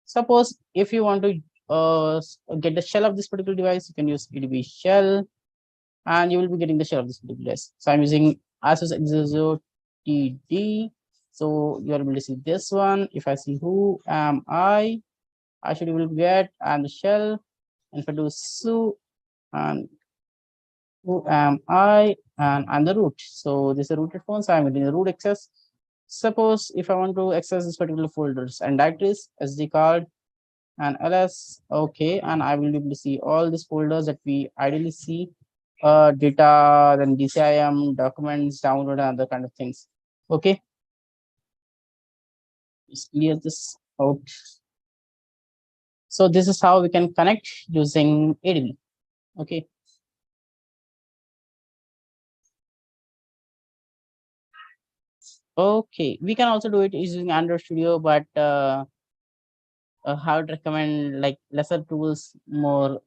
Suppose if you want to get the shell of this particular device, you can use ADB shell and you will be getting the shell of this particular device. So I'm using Asus Exo TD. So you are able to see this one. If I see who am I should will get and the shell. And if I do su and who am I and I'm the root. So this is a rooted phone. So I'm getting the root access. Suppose if I want to access this particular folders and directories, SD card and ls, okay, and I will be able to see all these folders that we ideally see, data, then DCIM, documents, download, and other kind of things. Okay, let's clear this out. So this is how we can connect using ADB. Okay. Okay, we can also do it using Android Studio, but I would recommend like lesser tools more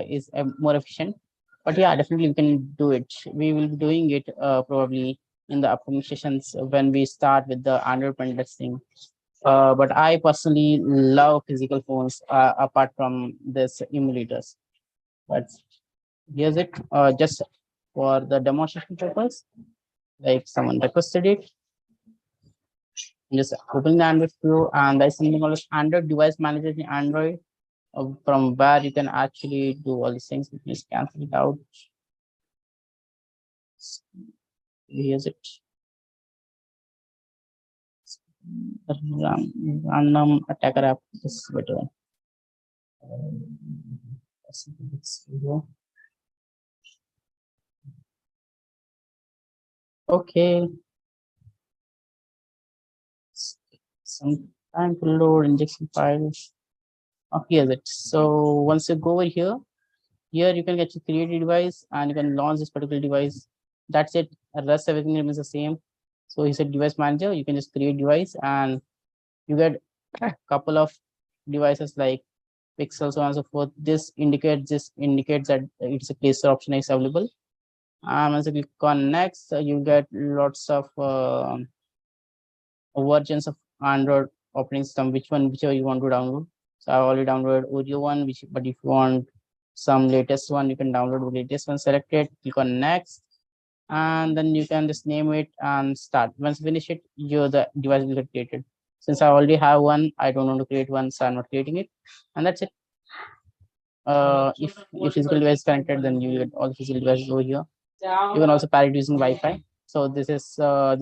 is more efficient. But yeah, definitely we can do it. We will be doing it probably in the upcoming sessions when we start with the Android pen testing. But I personally love physical phones apart from this emulators. But here's it just for the demonstration purpose. Like someone requested it. Just open the Android Studio and there's something called as Android Device Manager in Android from where you can actually do all these things. Just cancel it out. Here's it. Random attacker app. This is better. Okay. Some time to load injection files. Oh, here's it. So once you go over here, you can get your create a device and you can launch this particular device. That's it. The rest everything remains the same. So he said device manager, you can just create device and you get a couple of devices like pixels, so on and so forth. This indicates that it's a placer option is available. And once you click on next, you get lots of versions of Android operating system, whichever you want to download. So I already downloaded Oreo one, but if you want some latest one, you can download the latest one, select it, click on next, and then you can just name it and start. Once you finish it, the device will get created. Since I already have one, I don't want to create one, so I'm not creating it. And that's it. If your physical device is connected, then you get all the physical devices over here. You can also pair it using Wi-Fi. So this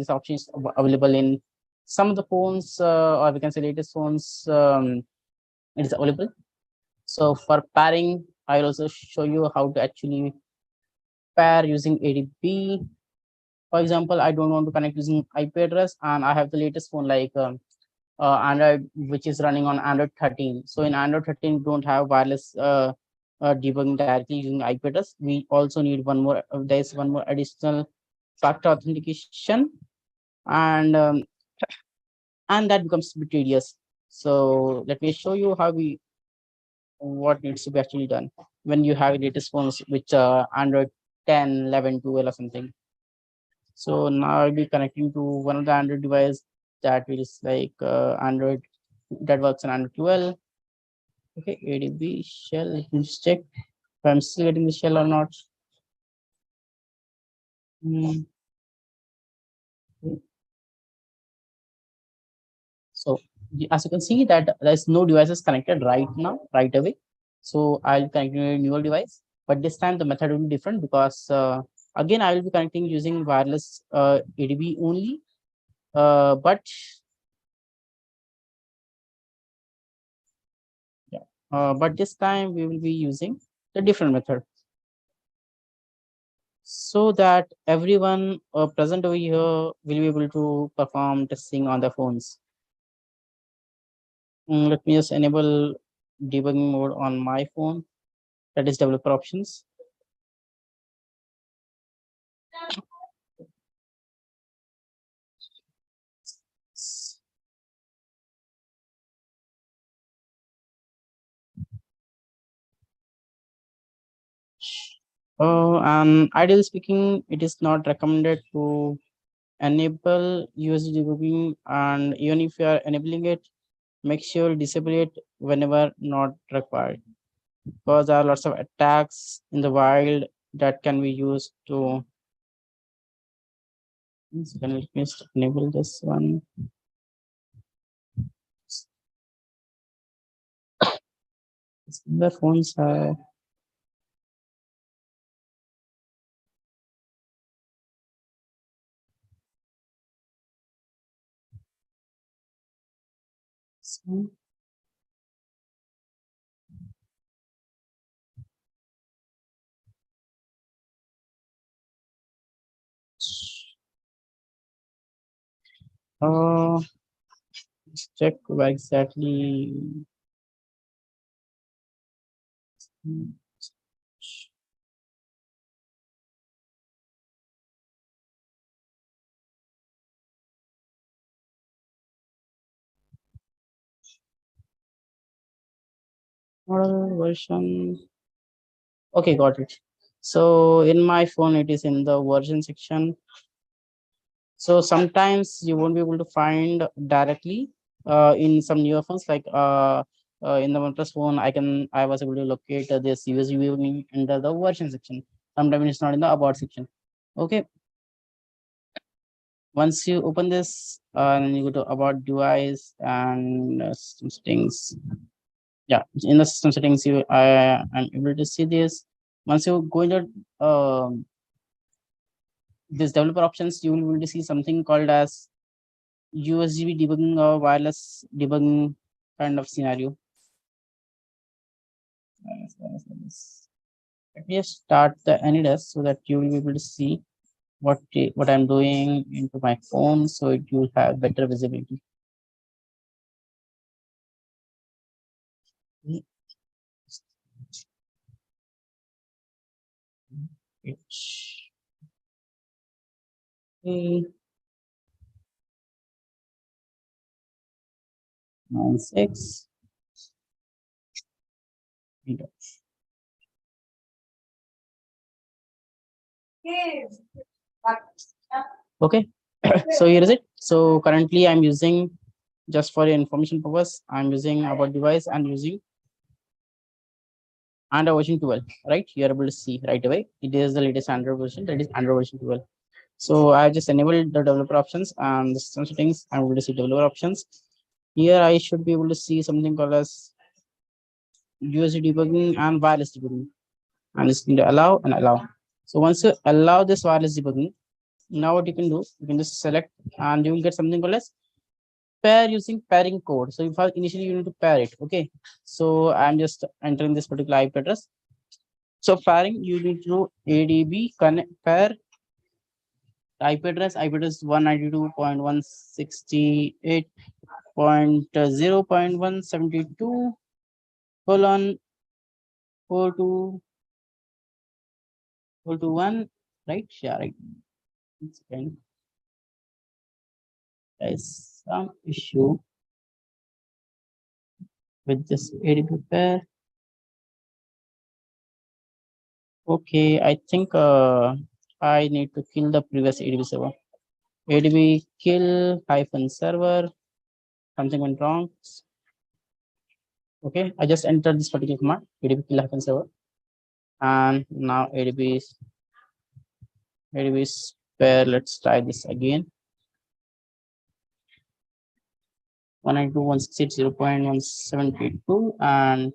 option is available in some of the phones, or we can say latest phones. It is available. So for pairing, I'll also show you how to actually pair using ADB. For example, I don't want to connect using IP address, and I have the latest phone like Android, which is running on Android 13. So in Android 13, we don't have wireless debugging directly using IP address. We also need one more. There's one more additional factor authentication, and that becomes a bit tedious. So let me show you what needs to be actually done when you have latest phones which Android 10, 11, 12 or something. So now I'll be connecting to one of the Android device that is like Android that works on Android 12. Okay, ADB shell. Let me just check if I'm still getting the shell or not. as you can see that there's no devices connected right now, right away. So I'll connect a newer device, but this time the method will be different because again I will be connecting using wireless ADB only. But yeah, but this time we will be using the different method so that everyone present over here will be able to perform testing on their phones. Let me just enable debugging mode on my phone, that is developer options. And ideally speaking, it is not recommended to enable USD debugging, and even if you are enabling it, make sure you disable it whenever not required, because there are lots of attacks in the wild that can be used to. Let me just enable this one. The phones are uh, let's check where exactly. Model version. Okay, got it. So in my phone, it is in the version section. So sometimes you won't be able to find directly in some newer phones, like in the OnePlus phone, I was able to locate this USB under the version section. Sometimes it's not in the about section. Okay. Once you open this, and you go to about device and system settings. Yeah, in the system settings, I am able to see this. Once you go into this developer options, you will be able to see something called as USB debugging or wireless debugging kind of scenario. Let me just start the AnyDesk so that you will be able to see what I'm doing into my phone, so it will have better visibility. H A 96. Okay, so here is it. So currently I'm using, just for your information purpose, I'm using about device and using Android version 12, right? You're able to see right away. It is the latest Android version, that is Android version 12. So I just enabled the developer options and the system settings. I'm able to see developer options. Here I should be able to see something called as USB debugging and wireless debugging. And it's going to allow and allow. So once you allow this wireless debugging, now what you can do, you can just select and you will get something called as pair using pairing code. So if initially you need to pair it, okay. So I'm just entering this particular IP address. So pairing, you need to ADB connect pair IP address 192.168.0.172 colon 4241, right? Yeah, right. There's some issue with this ADB pair. Okay, I think I need to kill the previous ADB server. ADB kill hyphen server. Something went wrong. Okay, I just entered this particular command, ADB kill hyphen server, and now ADB pair. Let's try this again. 192.168.172, and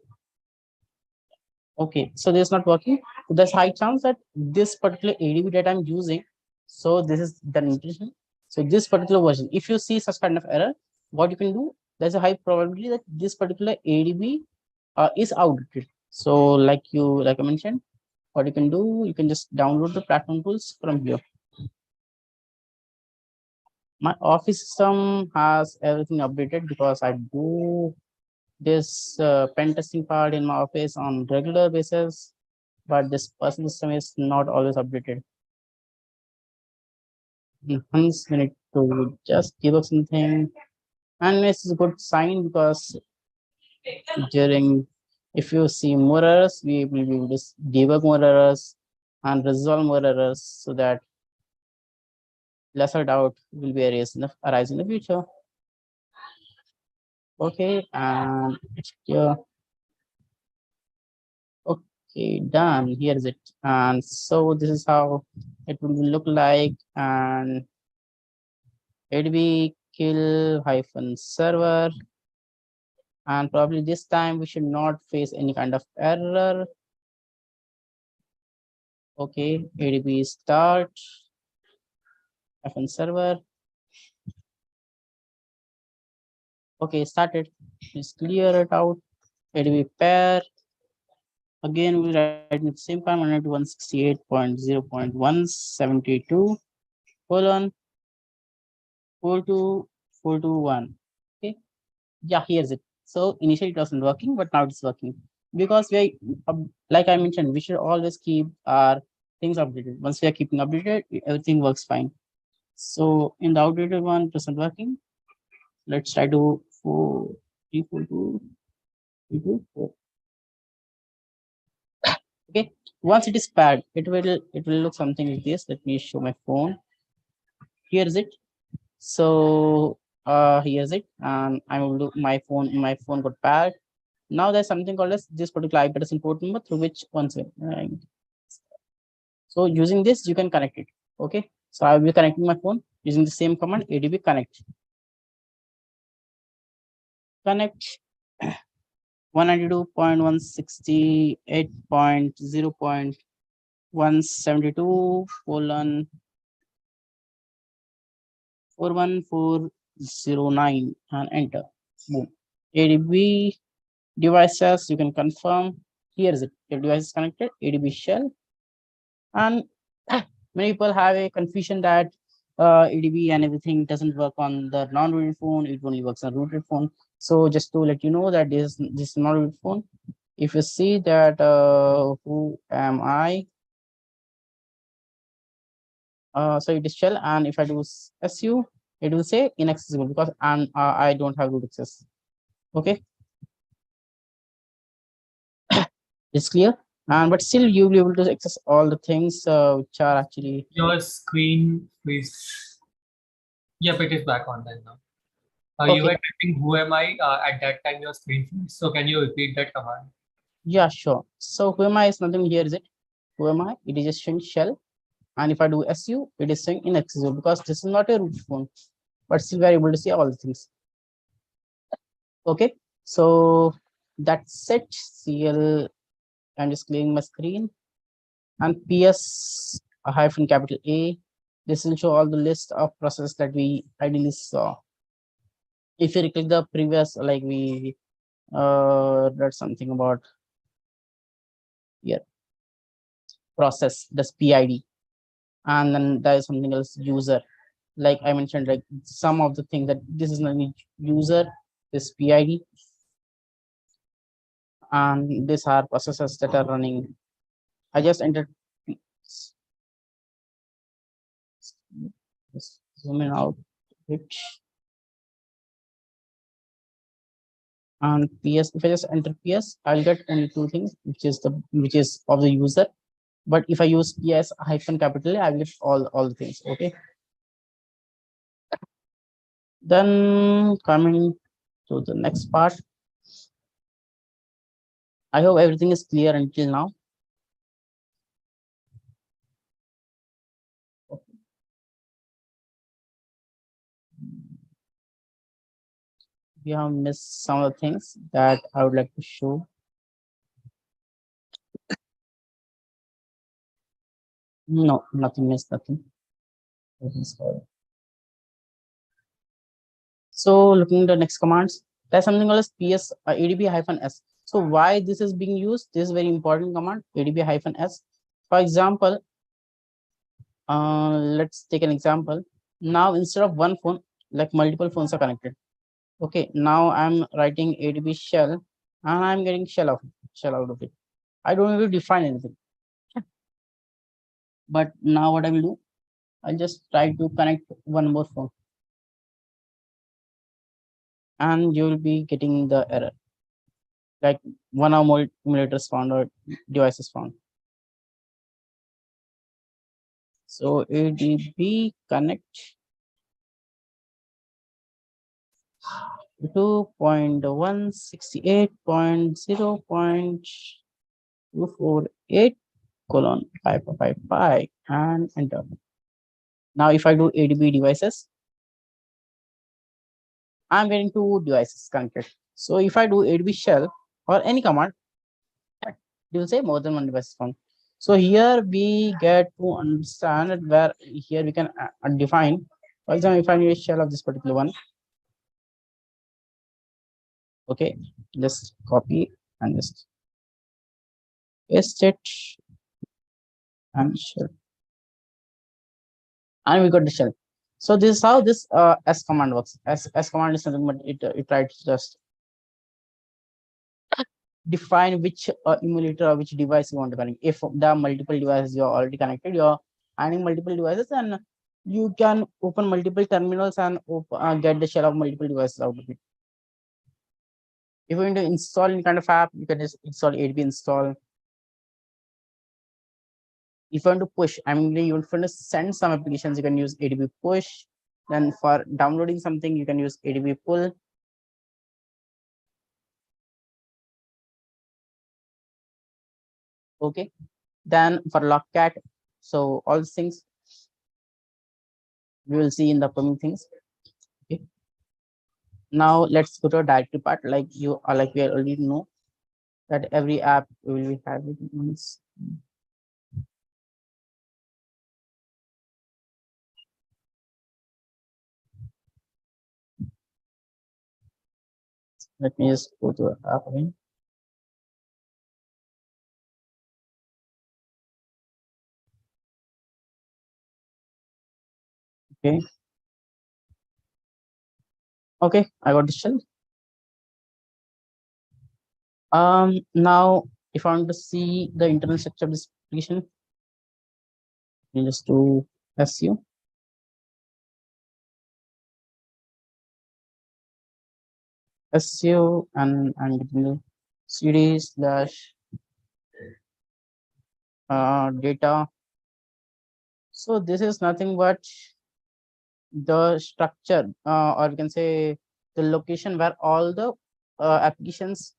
okay, so this is not working. There's high chance that this particular ADB that I'm using, so this is the intention. So this particular version, if you see such kind of error, what you can do, there's a high probability that this particular ADB is outdated. So like I mentioned, what you can do, you can just download the platform tools from here. My office system has everything updated because I do this pen testing part in my office on regular basis, but this personal system is not always updated. And hence, we need to just debug something, and this is a good sign because during, if you see more errors, we will be able to debug more errors and resolve more errors so that lesser doubt will be arise in the future. Okay, and yeah, okay, done. Here is it. And so this is how it will look like. And adb kill hyphen server. And probably this time we should not face any kind of error. Okay, adb start hyphen server. Okay, started. Let's clear it out. adb pair. Again, we'll write in the same time 168.0.172 colon 42421. Okay, yeah, here's it. So initially it wasn't working, but now it's working because like I mentioned, we should always keep our things updated. Once we are keeping updated, everything works fine. So in the outdated one, it wasn't working. Let's try to 4 3 4 2 3 2 4. Okay, once it is paired, it will look something like this. Let me show my phone. Here is it. So here's it, and I'm able to my phone got paired. Now there's something called as this particular IP address and port number through which once so using this you can connect it. Okay, so I will be connecting my phone using the same command adb connect 192.168.0.172 colon 41409 and enter. Boom. adb devices, you can confirm. Here is it. Your device is connected. adb shell. And many people have a confusion that ADB and everything doesn't work on the non-rooted phone. It only works on rooted phone. So just to let you know that this is non-rooted phone. If you see that who am I? So it is shell, and if I do su, it will say inaccessible because I don't have root access. Okay, it's clear. And but still you will be able to access all the things which are actually Your screen, please. Yep, it is back on then now. You okay. were typing "Who am I?" At that time, your screen freeze. So can you repeat that command? Yeah, sure. So who am I is nothing here, is it? Who am I? It is just showing shell. And if I do SU, it is saying inaccessible because this is not a root phone, but still we are able to see all the things. Okay. So that's it. CL, I'm just clearing my screen. And PS hyphen capital A. This will show all the list of processes that we ideally saw. If you recall the previous, like we read something about here, process, that's PID. And then there is something else, user. Like I mentioned, like some of the things that this is not user, this PID, and these are processes that are running. I just entered. Just zoom in out it. And PS, if I just enter PS, I'll get only two things, which is of the user. But if I use PS hyphen capital A, I will get all the things. Okay. Then coming to the next part. I hope everything is clear until now. we have missed some of the things that I would like to show. No, nothing missed, nothing. So looking at the next commands, there's something called as ps adb-s. So why this is being used? This is very important command, adb-s. For example, let's take an example. Now instead of one phone, like multiple phones are connected. Okay, now I'm writing adb shell and I'm getting shell out of it. I don't need to define anything. But now what I will do, I'll just try to connect one more phone and you will be getting the error, like one or more emulators found or devices found. So adb connect 2.168.0.248 colon 555 and enter. Now if I do adb devices, I'm getting two devices connected. So if I do adb shell or any command, it will say more than one device is found. So here we get to understand where here we can define. For example, if I need a shell of this particular one, okay, just copy and just paste it and shell, and we got the shell. So this is how this s command works. S command is nothing but it tries to just define which emulator or which device you want to connect. If there are multiple devices you're already connected, you're adding multiple devices, and you can open multiple terminals and get the shell of multiple devices out of it. If you want to install any kind of app, you can just install adb install. If you want to push, I mean, you want to send some applications, you can use adb push. Then for downloading something, you can use adb pull. Okay, then for logcat, so all these things we will see in the upcoming things. Okay, now let's go to a directory part. Like you are, like we already know that every app will be having once. Let me just go to app again. Okay. Okay, I got the shell. Now if I want to see the internal structure of this application, you just do su and I'm getting the cd slash data. So this is nothing but the structure, or we can say the location where all the applications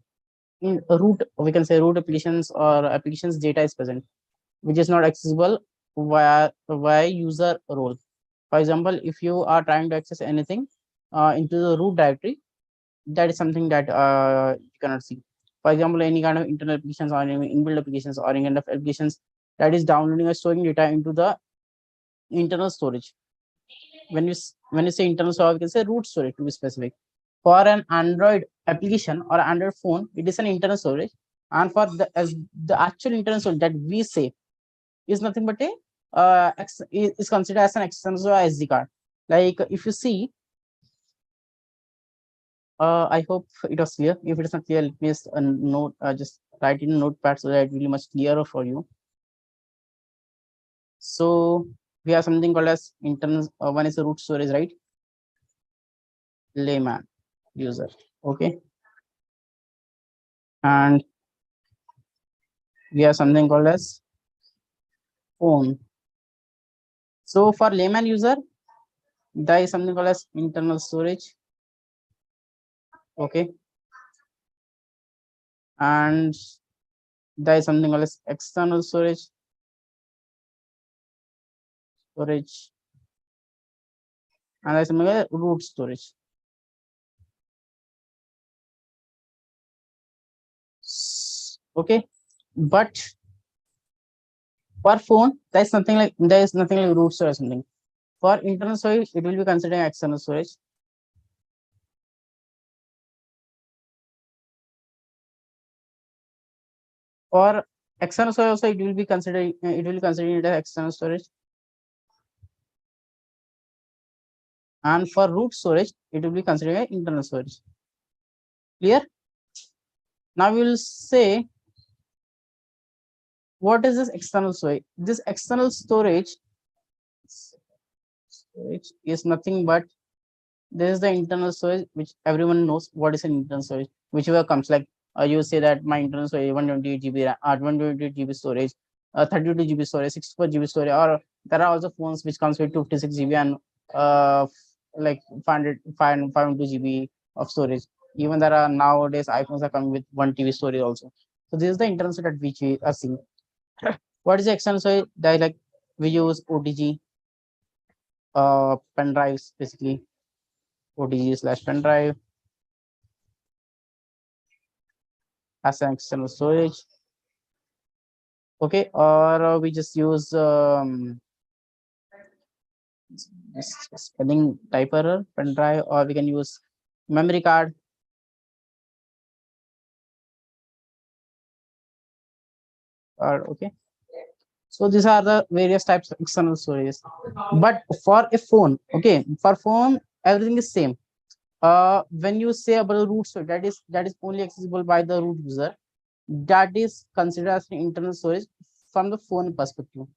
in root, we can say root applications or applications data is present, which is not accessible via user role. For example, if you are trying to access anything into the root directory, that is something that you cannot see. For example, any kind of internal applications or any inbuilt applications or any kind of applications that is downloading or storing data into the internal storage. When you say internal storage, we can say root storage to be specific. For an Android application or Android phone, it is an internal storage, and for the actual internal storage that we say is nothing but a is considered as an external SD card. Like if you see, I hope it was clear. If it is not clear, let me just note, just write in a notepad so that it will be much clearer for you. So we have something called as internal. One is the root storage, right? Layman user. Okay, and we have something called as phone. So for layman user, there is something called as internal storage. Okay, and there is something called as external storage. And there is something called root storage. Okay, but for phone, there is nothing like root storage or something. For internal storage, it will be considering external storage. For external storage also, it will be considering it as external storage. And for root storage, it will be considering internal storage. Clear? Now we will say, what is this external storage? This external storage is nothing but this is the internal storage, which everyone knows what is an internal storage, whichever comes like you say that my internal storage 128 GB RAM, 128 GB storage, 32 GB storage, 64 GB storage, or there are also phones which comes with 256 GB and like 502 GB of storage. Even there are nowadays iPhones are coming with 1 TB storage also. So this is the internal storage that which we are seeing. What is the external storage? That like we use OTG pen drives basically. OTG/pen drive as an external storage. Okay, or we just use spelling type error, pen drive, or we can use memory card. Or okay, so these are the various types of external storage. But for a phone, okay, for phone everything is same. When you say about the root storage, that is only accessible by the root user. That is considered as an internal storage from the phone perspective.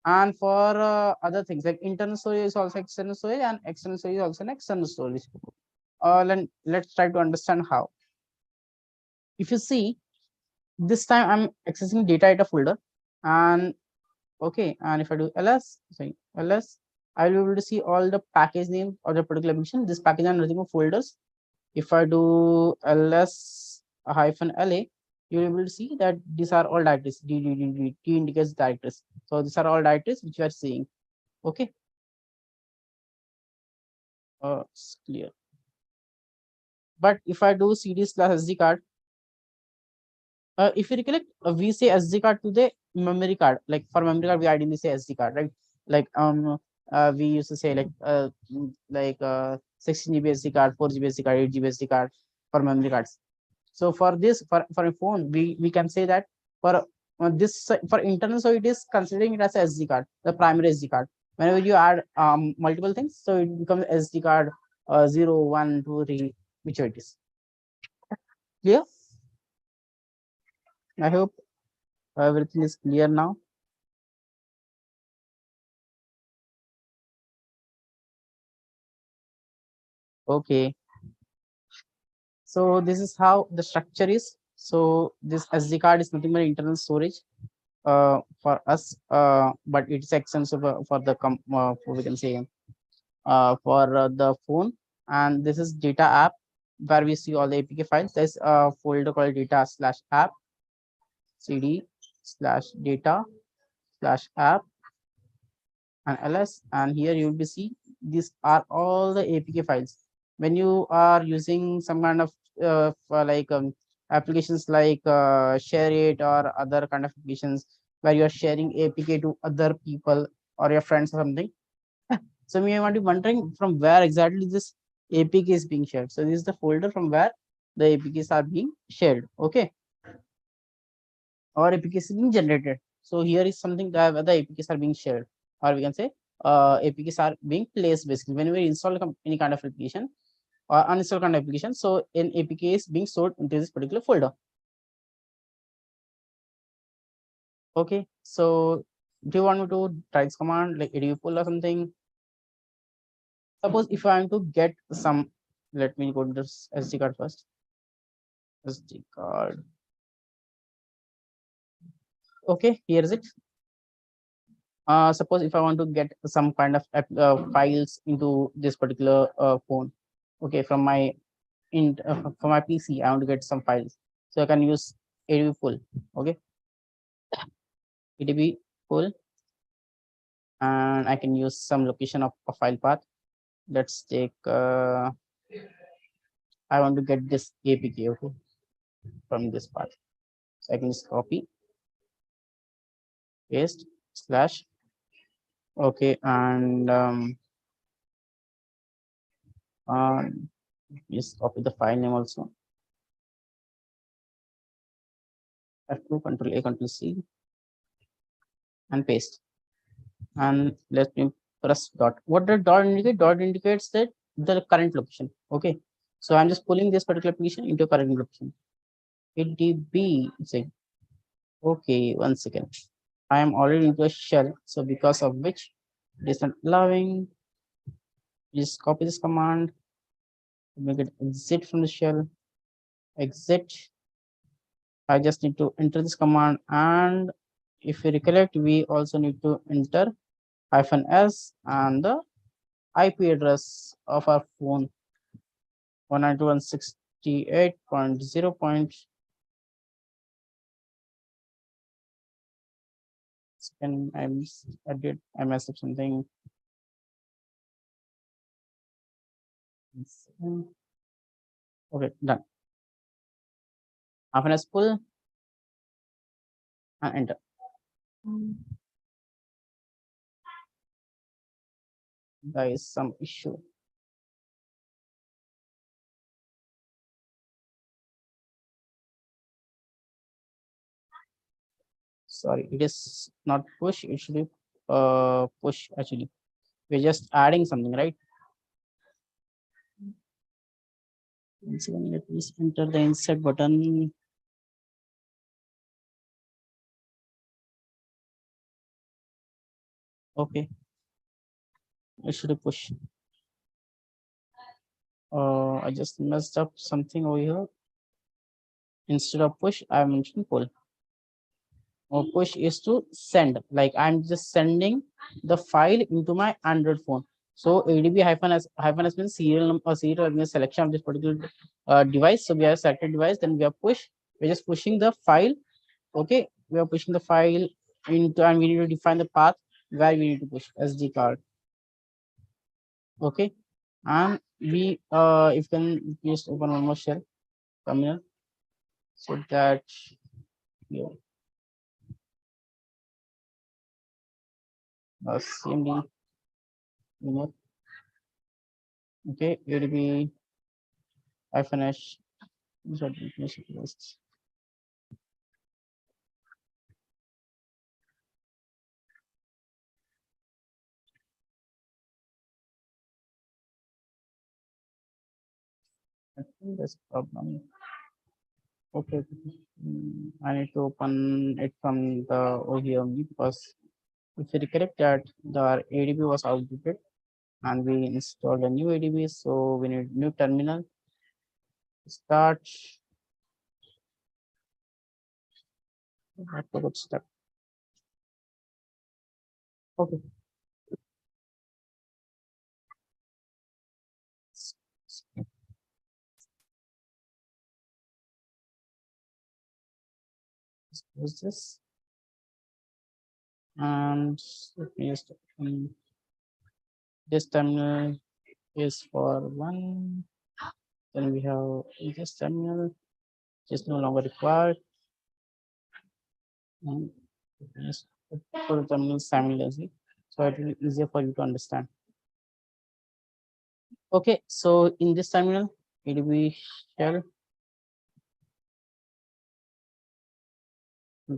And for other things like internal storage is also external storage, and external storage is also an external storage. Let's try to understand how. If you see, this time I'm accessing data at a folder, and okay, and if I do ls, I will be able to see all the package name or the particular application. This package and nothing of folders. If I do ls-la, you will be able to see that these are all directories. D indicates directories. So these are all directories which you are seeing. Okay. It's clear. But if I do cd/sd card, if you recollect, we say SD card to the memory card. Like for memory card, we ideally say SD card, right? Like we used to say like 16 GB SD card, 4 GB SD card, 8 GB SD card for memory cards. So for this, for a phone, we can say that for this for internal, so it is considering it as a SD card, the primary SD card. Whenever you add multiple things, so it becomes SD card 0, 1, 2, 3, which it is. Clear? I hope everything is clear now. Okay. So this is how the structure is. So this SD card is nothing but internal storage for us, but it's extensive for the for we can say for the phone. And this is data app where we see all the APK files. There's a folder called data/app, cd/data/app and ls, and here you will be see these are all the APK files. When you are using some kind of applications like share it or other kind of applications where you are sharing APK to other people or your friends or something, so you might be wondering from where exactly this APK is being shared. So this is the folder from where the APKs are being shared. Okay, or APKs being generated. So here is something that where the APKs are being shared, or we can say APKs are being placed basically when we install any kind of application or uninstall kind of application. So an APK is being stored into this particular folder. Okay, so do you want me to try this command like edu pull or something? Suppose if I want to get some, let me go to this SD card first. SD card. Okay, here is it. Suppose if I want to get some kind of files into this particular phone, okay, from my from my PC, I want to get some files, so I can use adb pull. Okay, adb pull, and I can use some location of a file path. Let's take I want to get this APK, okay, from this path. So I can just copy, paste, slash. Okay, and just copy the file name also. F2, Control A, Control C, and paste. And let me press dot. What does dot indicate? Dot indicates that the current location. Okay, so I'm just pulling this particular application into current location. ADB, say, okay, 1 second. I am already into a shell, so because of which it is not allowing. Just copy this command, make it exit from the shell, exit. I just need to enter this command, and if you recollect, we also need to enter -s and the IP address of our phone 192.168.0. Second, I messed up something. Okay, done. -s pull and enter. There is some issue. Sorry, it is not push, it should be push actually. We're just adding something, right? Once again, let me enter the insert button. Okay, it should push. I just messed up something over here. Instead of push, I mentioned pull. Or push is to send. Like I'm just sending the file into my Android phone. So ADB hyphen s means serial means selection of this particular device. So we have selected device, then we have push. We're just pushing the file. Okay, we are pushing the file into, and we need to define the path where we need to push SD card. Okay, and we if you can just open one more shell terminal so that yeah, CMD remote. Okay, ADB hyphen h. I think that's a problem. Okay, I need to open it from the OE only, because if you recollect that the ADB was outdated and we installed a new ADB, so we need new terminal. Start. I forgot step. Okay. Close this. And let me just this terminal is for one. Then we have this terminal, which is no longer required. And just put the terminal simultaneously, so it will be easier for you to understand. Okay, so in this terminal, ADB shell,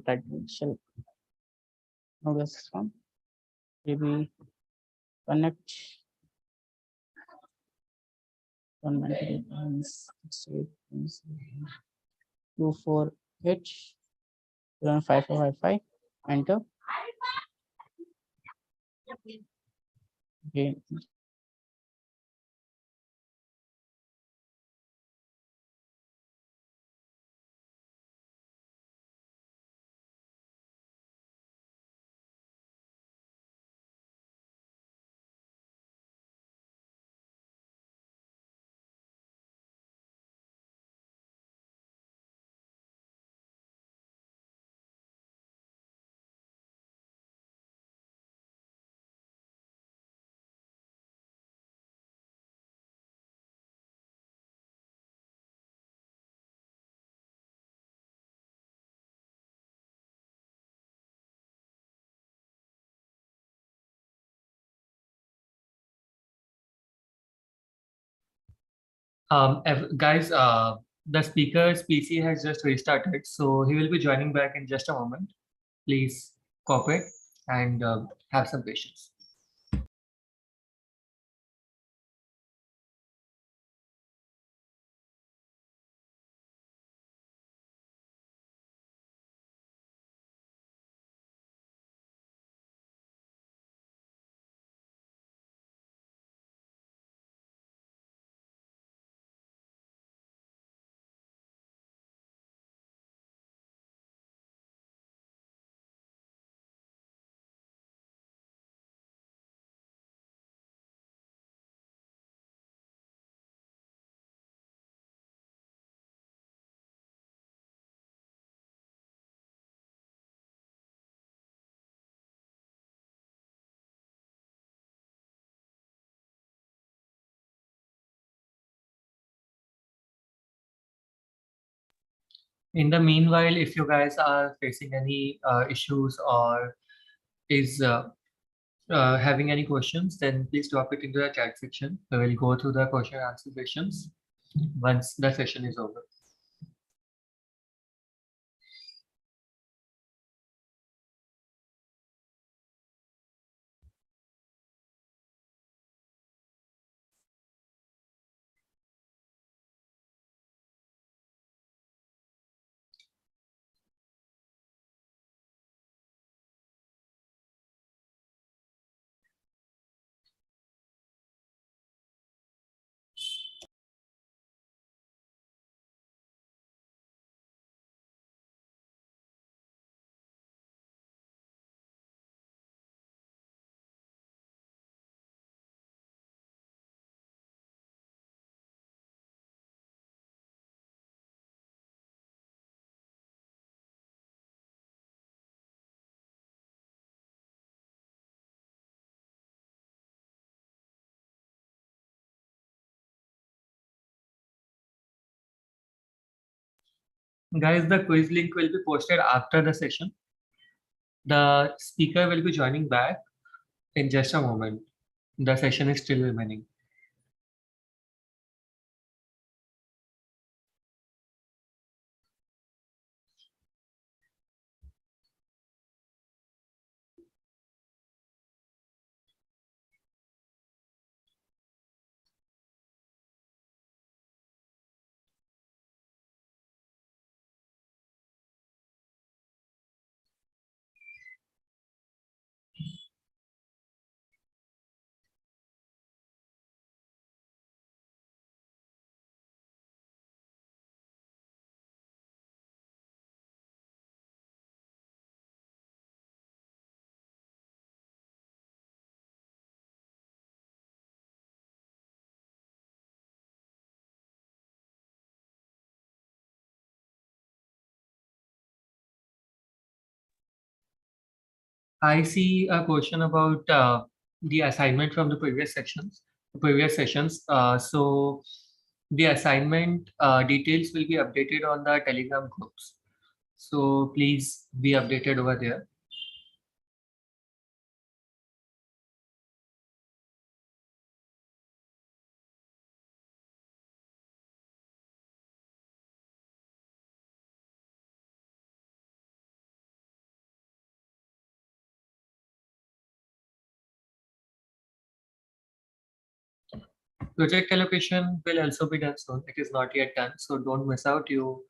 type shell. Now this one, ADB connect 198.68248. 5455, enter. Okay, Guys, the speaker's PC has just restarted, so he will be joining back in just a moment. Please cooperate and have some patience. In the meanwhile, if you guys are facing any issues or is having any questions, then please drop it into the chat section. We will go through the question and answer questions once the session is over. Guys, the quiz link will be posted after the session. The speaker will be joining back in just a moment. The session is still remaining. I see a question about the assignment from the previous sessions. So the assignment details will be updated on the Telegram groups. So please be updated over there. Project allocation will also be done soon. It is not yet done, so don't miss out. You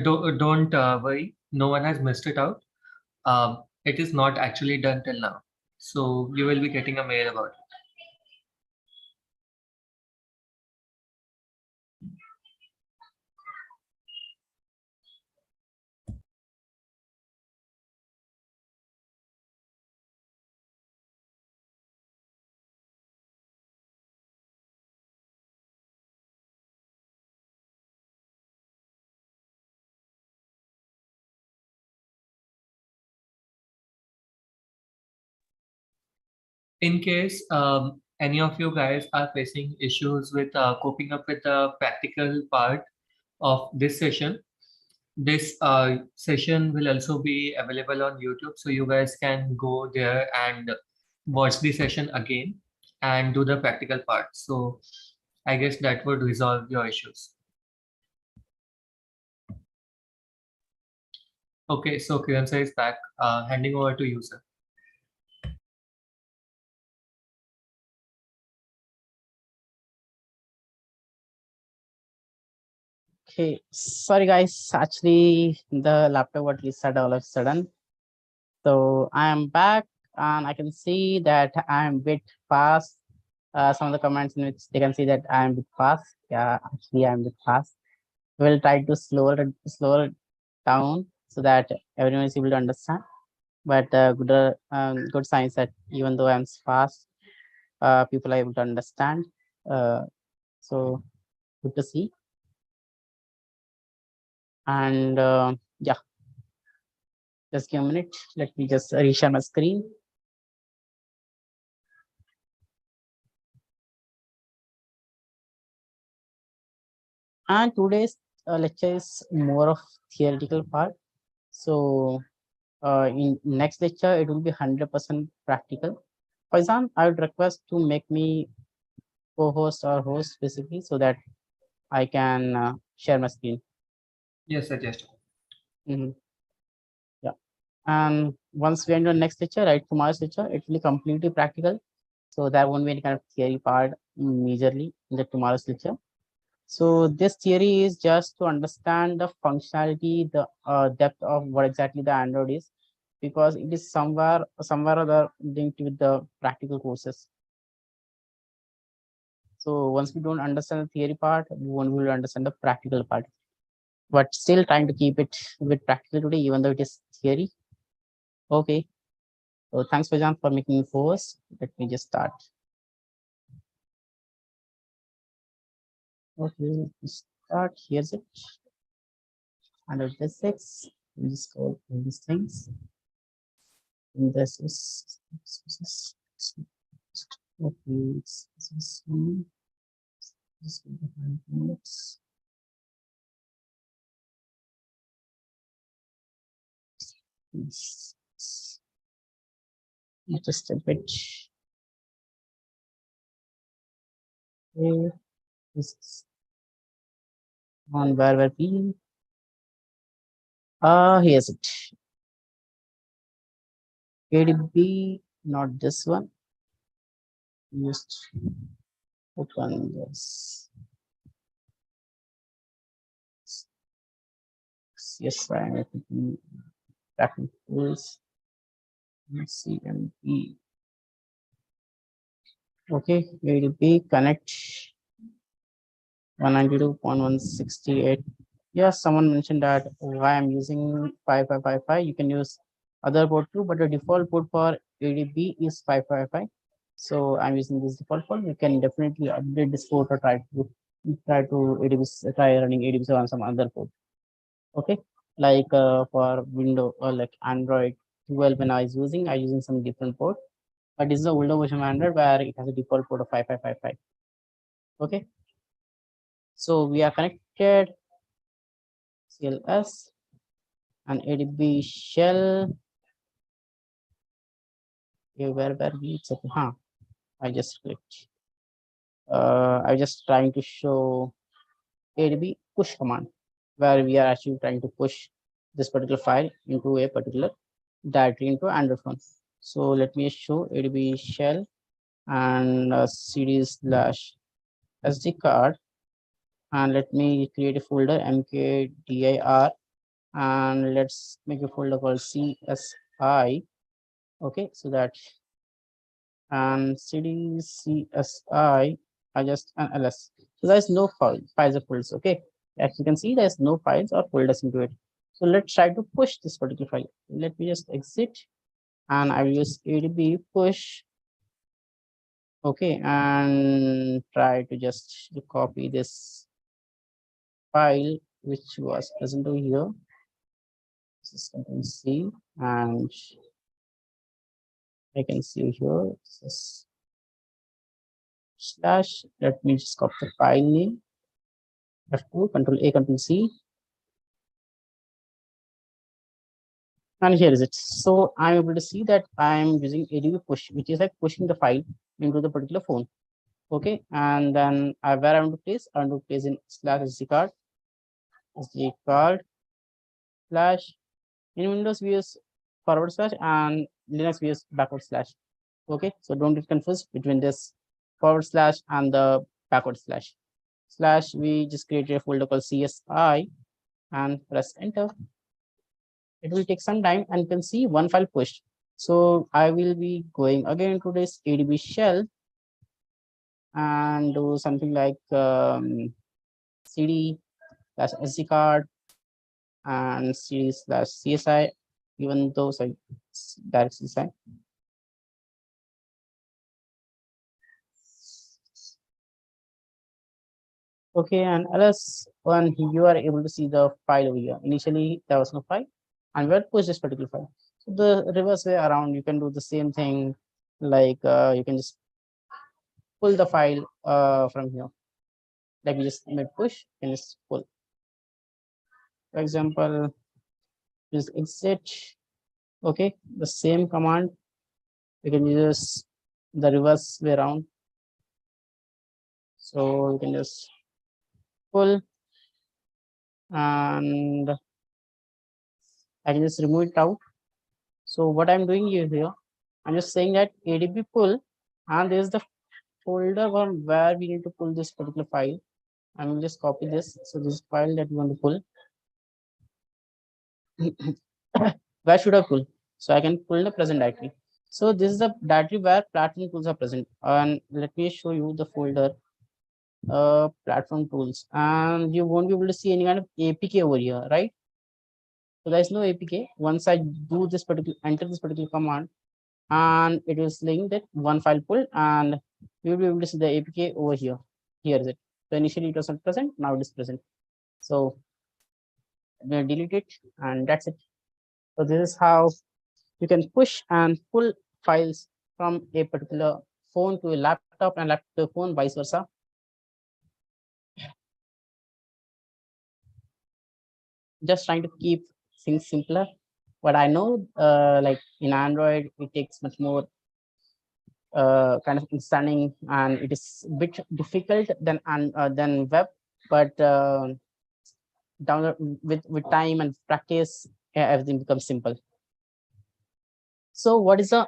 don't worry. No one has missed it out. It is not actually done till now, so you will be getting a mail about it. In case any of you guys are facing issues with coping up with the practical part of this session, this session will also be available on YouTube, so you guys can go there and watch the session again and do the practical part. So I guess that would resolve your issues. Okay, so Kiransa is back. Handing over to you, sir. Okay, sorry guys. Actually, the laptop got reset all of a sudden. So I am back, and I can see that I am a bit fast. Some of the comments in which they can see that I am a bit fast. Yeah, actually, I am a bit fast. We'll try to slower it down so that everyone is able to understand. But good signs that even though I'm fast, people are able to understand. So good to see. And yeah, just give a minute. Let me just reshare my screen. And today's lecture is more of theoretical part. So in next lecture, it will be 100% practical. For example, I would request to make me co-host or host basically so that I can share my screen. Yes, suggest. Mhm. Yeah. And once we enter the next lecture, right, tomorrow's lecture, it will be completely practical. So there won't be any kind of theory part majorly in the tomorrow's lecture. So this theory is just to understand the functionality, the depth of what exactly the Android is, because it is somewhere or other linked with the practical courses. So once we don't understand the theory part, we won't be able to understand the practical part. But still trying to keep it a bit practical today, even though it is theory. Okay. So thanks for John for making me first. Let me just start. Okay, let's start. Here's it. Under this six, we just go through these things. And this is okay. This is this will be 5 minutes. This just a bit. Okay, this is on where we here's it. ADB, not this one. Just open this. Yes, I'm tracking tools. CMP. Okay, ADB connect 192.168. Yes, someone mentioned that why I'm using 5555. You can use other port too, but the default port for ADB is 555. So I'm using this default port. You can definitely update this port or try to ADB, try running ADB on some other port. Okay, like for Windows or like Android 12 when I was using some different port, but this is the older version of Android where it has a default port of 5555. Okay, so we are connected CLS and ADB shell. Where we it's okay. I just clicked. I just trying to show ADB push command where we are actually trying to push this particular file into a particular directory into Android phone. So let me show ADB shell and cd slash SD card, and let me create a folder mkdir, and let's make a folder called CSI. Okay, so that and cd CSI I just an ls. So there's no files or folders. Okay, as you can see, there's no files or folders into it. So let's try to push this particular file. Let me just exit, and I will use ADB push. Okay, and try to just copy this file which was present over here. This is control C, and I can see here this is slash. Let me just copy the file name. F2, control A, control C, and here is it. So I'm able to see that I'm using ADB push, which is like pushing the file into the particular phone. Okay, and then where I want to place, I want to place in slash SD card slash. In Windows we use forward slash, and Linux we use backward slash. Okay, so don't get confused between this forward slash and the backward slash. Slash, we just created a folder called CSI and press enter. It will take some time and you can see one file pushed. So I will be going again to this ADB shell and do something like cd slash SD card and cd slash CSI, even though direct CSI. Okay, and ls when you are able to see the file over here. Initially there was no file, and we had pushed this particular file. So the reverse way around, you can do the same thing, like you can just pull the file from here. Like we just made push and just pull. For example, just exit. Okay, the same command. You can use the reverse way around. So you can just pull, and I can just remove it out. So what I'm doing here, I'm just saying that ADB pull, and there's the folder one where we need to pull this particular file. I will just copy this. So this file that we want to pull. Where should I pull? So I can pull the present directory. So this is the directory where platform tools are present. And let me show you the folder platform tools. And you won't be able to see any kind of APK over here, right? So there is no APK. Once I do this particular, enter this particular command, and it is saying that one file pull, and we will be able to see the APK over here. Here is it. So initially it was not present, now it is present. So I'm going to delete it, and that's it. So this is how you can push and pull files from a particular phone to a laptop and laptop to a phone, vice versa. Just trying to keep things simpler. But I know, like in Android, it takes much more kind of understanding, and it is a bit difficult than web. But down with time and practice, everything becomes simple. So what is the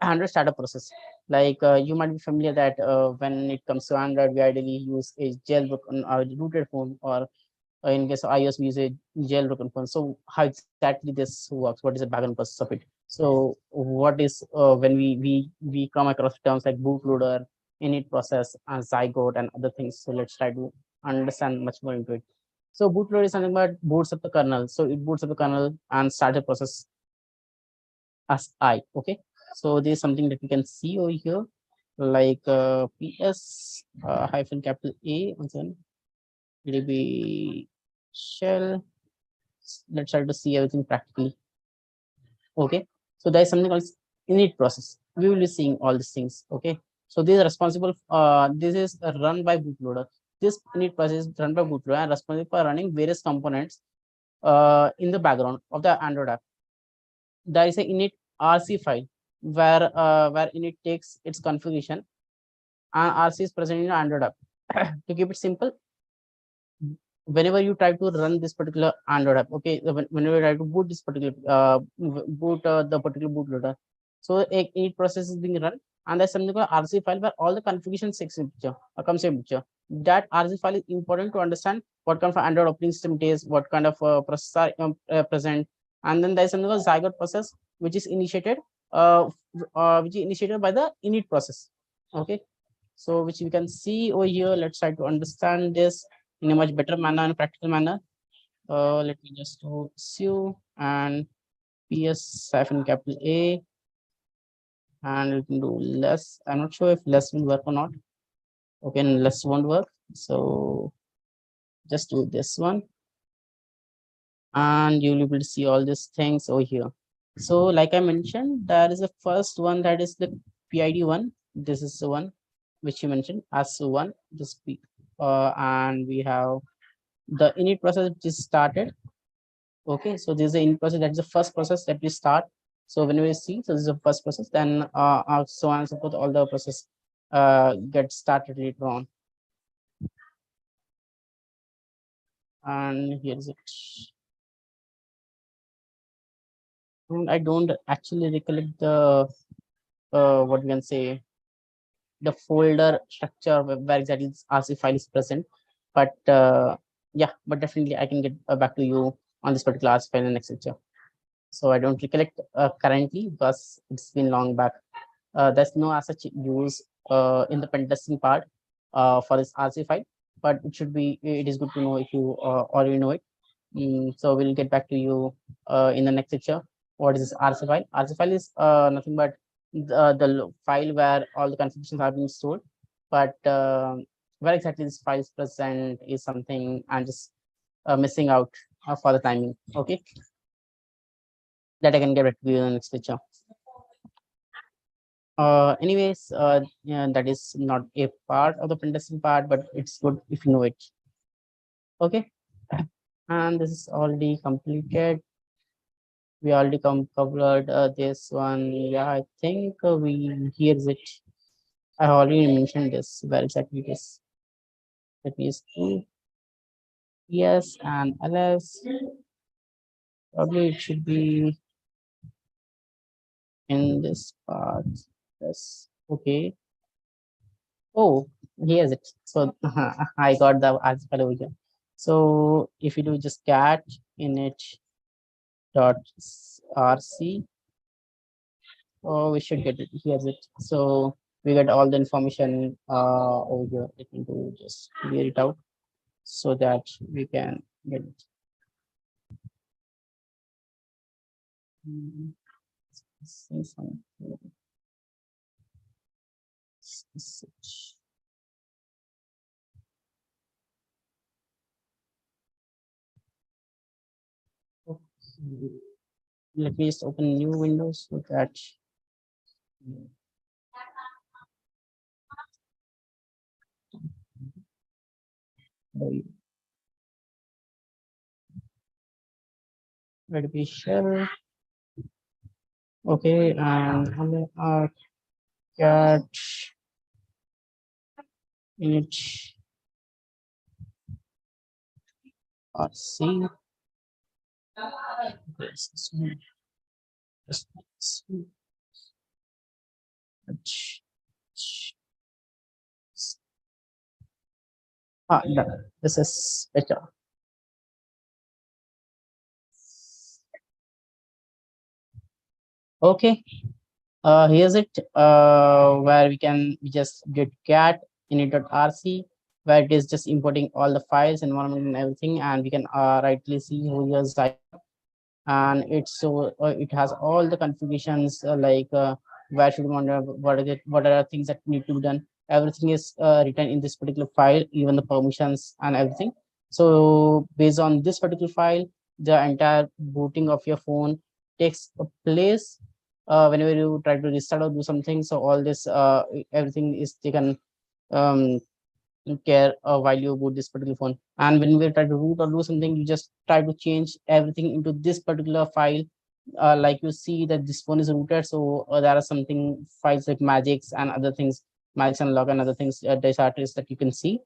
Android startup process? Like you might be familiar that when it comes to Android, we ideally use a jailbroken or rooted phone, or in case of iOS, we use a jailbroken phone. So how exactly this works? What is the background process of it? So what is when we come across terms like bootloader, init process, and zygote, and other things. So let's try to understand much more into it. So bootloader is something about boots up the kernel. So it boots up the kernel and starts a process as I. Okay, so there's something that we can see over here, like ps hyphen capital A, once again it'll be shell. Let's try to see everything practically. Okay, so there's something called init process. We will be seeing all these things. Okay, so this is responsible. This is run by bootloader. This init process is run by bootloader and responsible for running various components in the background of the Android app. There is a init RC file where init takes its configuration, and RC is present in Android app. To keep it simple, whenever you try to run this particular Android app, okay, whenever you try to boot this particular the particular bootloader, so a init process is being run, and there's something called RC file where all the configuration comes in picture. That RC file is important to understand what kind of Android operating system it is, what kind of process are present, and then there's something called zygote process, which is initiated by the init process. Okay, so which you can see over here. Let's try to understand this in a much better manner and practical manner. Let me just do su and ps hyphen capital A, and we can do less. I'm not sure if less will work or not. Okay, and less won't work. So just do this one, and you'll be able to see all these things over here. So like I mentioned, there is a first one, that is the PID one. This is the one which you mentioned as one. Just and we have the init process which is started. Okay, so this is the init process. That's the first process that we start. So when we see, so this is the first process, then so on and so forth, all the process get started later on. And here's it. And I don't actually recollect the what we can say, the folder structure where exactly this RC file is present. But yeah, but definitely I can get back to you on this particular RC file in the next lecture. So I don't recollect currently because it's been long back. There's no as such use in the pen testing part for this RC file, but it should be. It is good to know if you already know it. So we'll get back to you in the next lecture. What is this RC file? RC file is nothing but the file where all the configurations are being stored. But where exactly this file is present is something I'm just missing out for the timing. Okay, that I can get back to you in the next lecture. Anyways, yeah, that is not a part of the pentesting part, but it's good if you know it. Okay, and this is already completed. We already covered this one. Yeah, I think we here's it. I already mentioned this. Where exactly it is? That is two. Yes, and ls. Probably it should be in this part. Yes. Okay. Oh, here's it. So I got the article over here. So if you do just cat init dot rc, oh, we should get it. Here's it. So we get all the information over here. Let me do just clear it out so that we can get it. Mm, see some- Okay. Let me just open new window so that let me share. Okay, and cat init rc. This one, this one. No, this is better. Okay, here's it. Where we just get cat init.rc, where it is just importing all the files, environment, and everything, and we can rightly see who here's zygote, and it's so it has all the configurations like where should we want to, what are the things that need to be done. Everything is written in this particular file, even the permissions and everything. So based on this particular file, the entire booting of your phone takes a place whenever you try to restart or do something. So all this everything is taken um, care while you boot this particular phone. And when we try to root or do something, you just try to change everything into this particular file. Like you see that this phone is rooted, so there are something files like magics and other things, magics and log and other things, artists that you can see.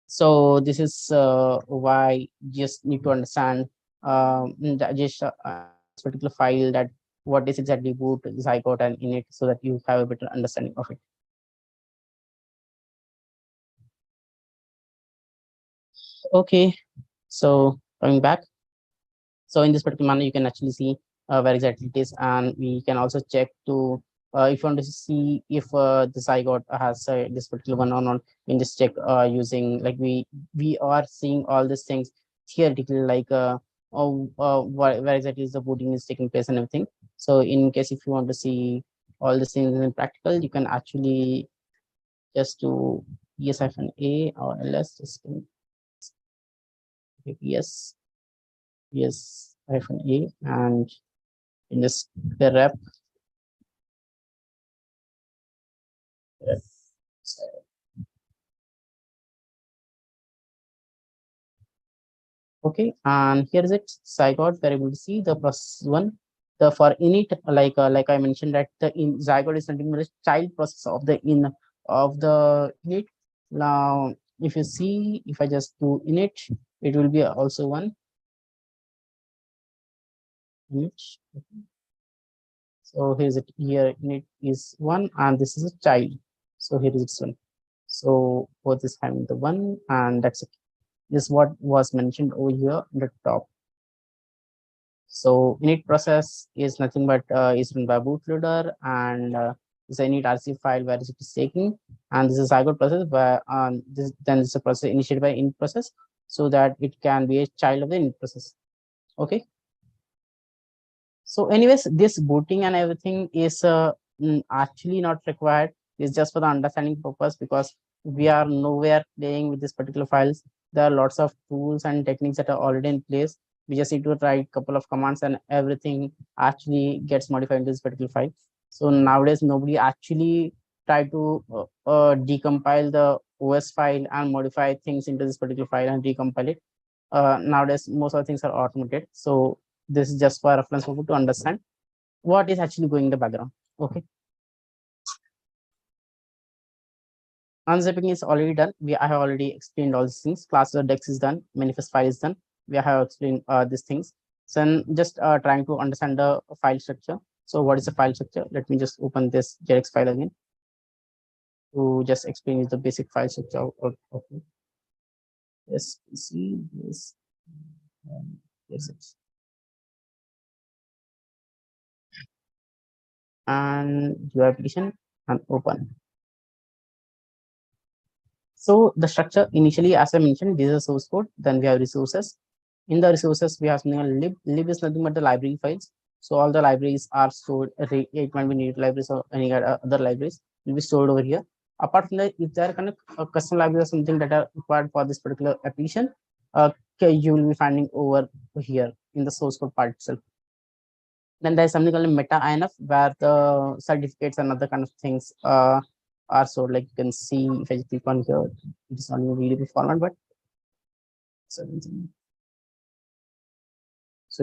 So this is why you just need to understand that just this particular file, that what is exactly boot, zygote, and init, so that you have a better understanding of it. Okay, so coming back. So in this particular manner, you can actually see where exactly it is, and we can also check to if you want to see if the zygote has this particular one or not. We can just check using, like, we are seeing all these things theoretically, like where exactly is the booting is taking place and everything. So in case if you want to see all these things in practical, you can actually just do -a or ls, just yes, -a, and in this the rep. Okay, and here is it. Zygote, we're able to see the process one. The for init, like I mentioned, that the in zygote is nothing but a child process of the in of the init. Now, if you see, if I just do init, it will be also one init. So here's it here. Init is one, and this is a child. So here is its one. So both is having the one, and that's it. This is what was mentioned over here in the top. So init process is nothing but is run by bootloader, and is a init RC file where it is taking, and this is cycle process where this then this is a process initiated by init process, so that it can be a child of the init process. Okay. So anyways, this booting and everything is actually not required. It's just for the understanding purpose, because we are nowhere playing with this particular files. There are lots of tools and techniques that are already in place. We just need to write a couple of commands and everything actually gets modified into this particular file. So nowadays, nobody actually try to decompile the OS file and modify things into this particular file and recompile it. Nowadays, most of the things are automated. So this is just for reference for you to understand what is actually going in the background. Okay. Unzipping is already done. I have already explained all these things. Class.dex is done. Manifest file is done. We have explained these things. So I'm just trying to understand the file structure. So what is the file structure? Let me just open this JX file again to just explain the basic file structure. Okay. Yes, see this. Here's it. And your application and open. So the structure initially, as I mentioned, this is a source code. Then we have resources. In the resources, we have something called lib. Lib is nothing but the library files. So all the libraries are stored. It might be needed libraries or any other libraries will be stored over here. Apart from that, if there are kind of custom libraries or something that are required for this particular application, okay, you will be finding over here in the source code part itself. Then there's something called meta INF, where the certificates and other kind of things are stored. Like you can see, if I click on here, it is not in readable format, but so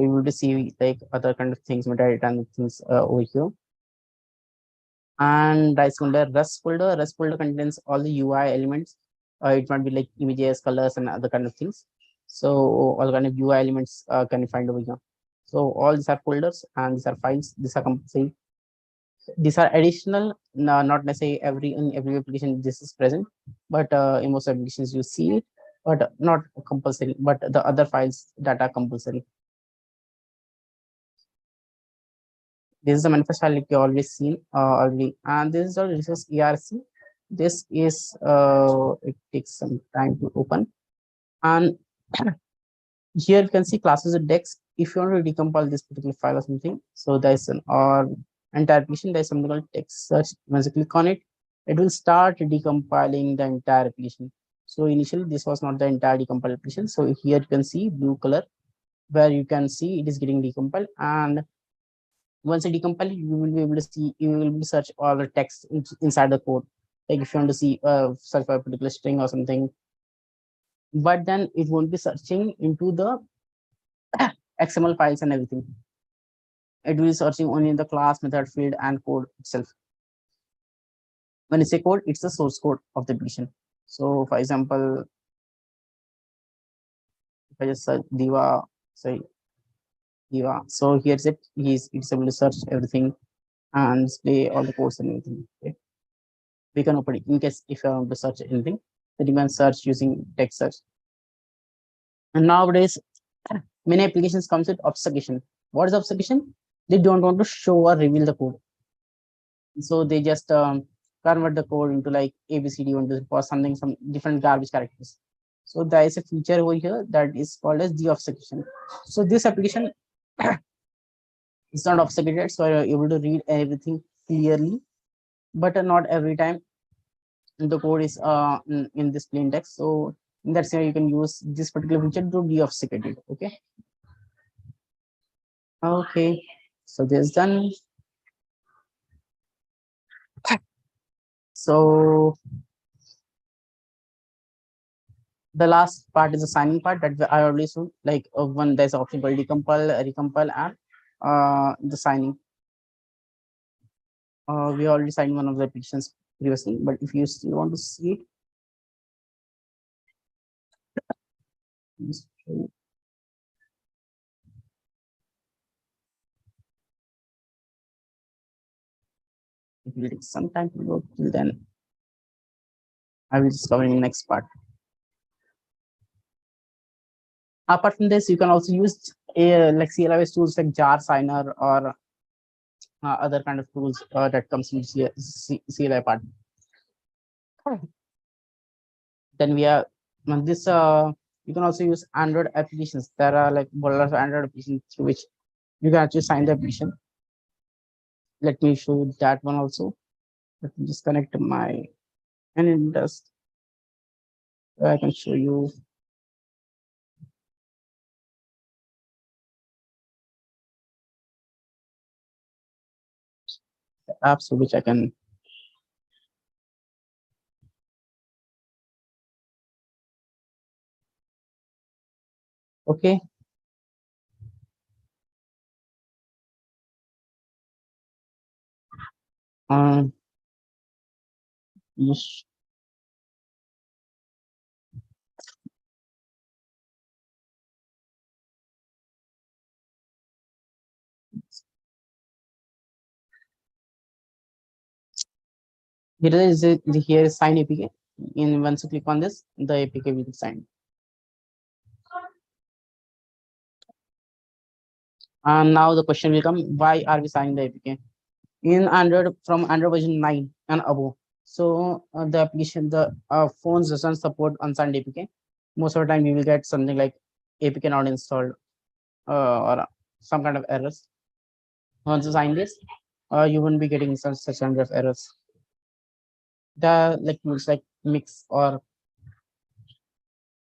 you will be see like other kind of things, metadata and things over here. And Rice folder, Rust folder. Rust folder contains all the UI elements. It might be like images, colors, and other kind of things. So all kind of UI elements can you find over here. So all these are folders and these are files. These are compulsory. These are additional, no, not necessarily in every application this is present, but in most applications you see it, but not compulsory. But the other files that are compulsory. This is the manifest file you always seen already, and this is all resource ERC. This is it takes some time to open, and here you can see classes of dex. If you want to decompile this particular file or something, so there's an or entire application, there's something called text search. Once you click on it, it will start decompiling the entire application. So initially this was not the entire decompiled application. So here you can see blue color where you can see it is getting decompiled, and once you decompile it, you will be able to see, you will be able to search all the text inside the code. Like if you want to see search for a particular string or something, but then it won't be searching into the XML files and everything. It will be searching only in the class, method, field, and code itself. When it's a code, it's the source code of the application. So for example, if I just search Diva, sorry, Diva. So here's it. It's able to search everything and display all the codes and everything. Okay. We can open it in case if you want to search anything, then you can search using text search. And nowadays, many applications comes with obfuscation. What is obfuscation? They don't want to show or reveal the code, so they just convert the code into like ABCD or something, some different garbage characters. So there is a feature over here that is called as deobfuscation. So this application is not obfuscated, so you're able to read everything clearly, but not every time the code is in this plain text. So in that scenario, you can use this particular feature to deobfuscate it. Okay. Okay. So this is done. So the last part is the signing part that I already showed. Like when there's option called decompile, recompile, and the signing. We already signed one of the applications previously, but if you still want to see it, just show you. It will take some time to load. Till then, I will just cover in the next part. Apart from this, you can also use like CLI tools like jar signer or other kind of tools that comes in CLI part. Then we are this you can also use Android applications. There are like a lot of Android applications through which you can actually sign the application. Let me show you that one also. Let me just connect my and just I can show you the apps which I can. Okay. Um, yes. Here is sign APK. In once you click on this, the APK will be signed. And now the question will come: why are we signing the APK? In Android, from Android version 9 and above, so the application, the phones doesn't support unsigned APK. Most of the time, you will get something like APK not installed or some kind of errors. Once you sign this, you won't be getting such kind of errors. The like tools like Mix or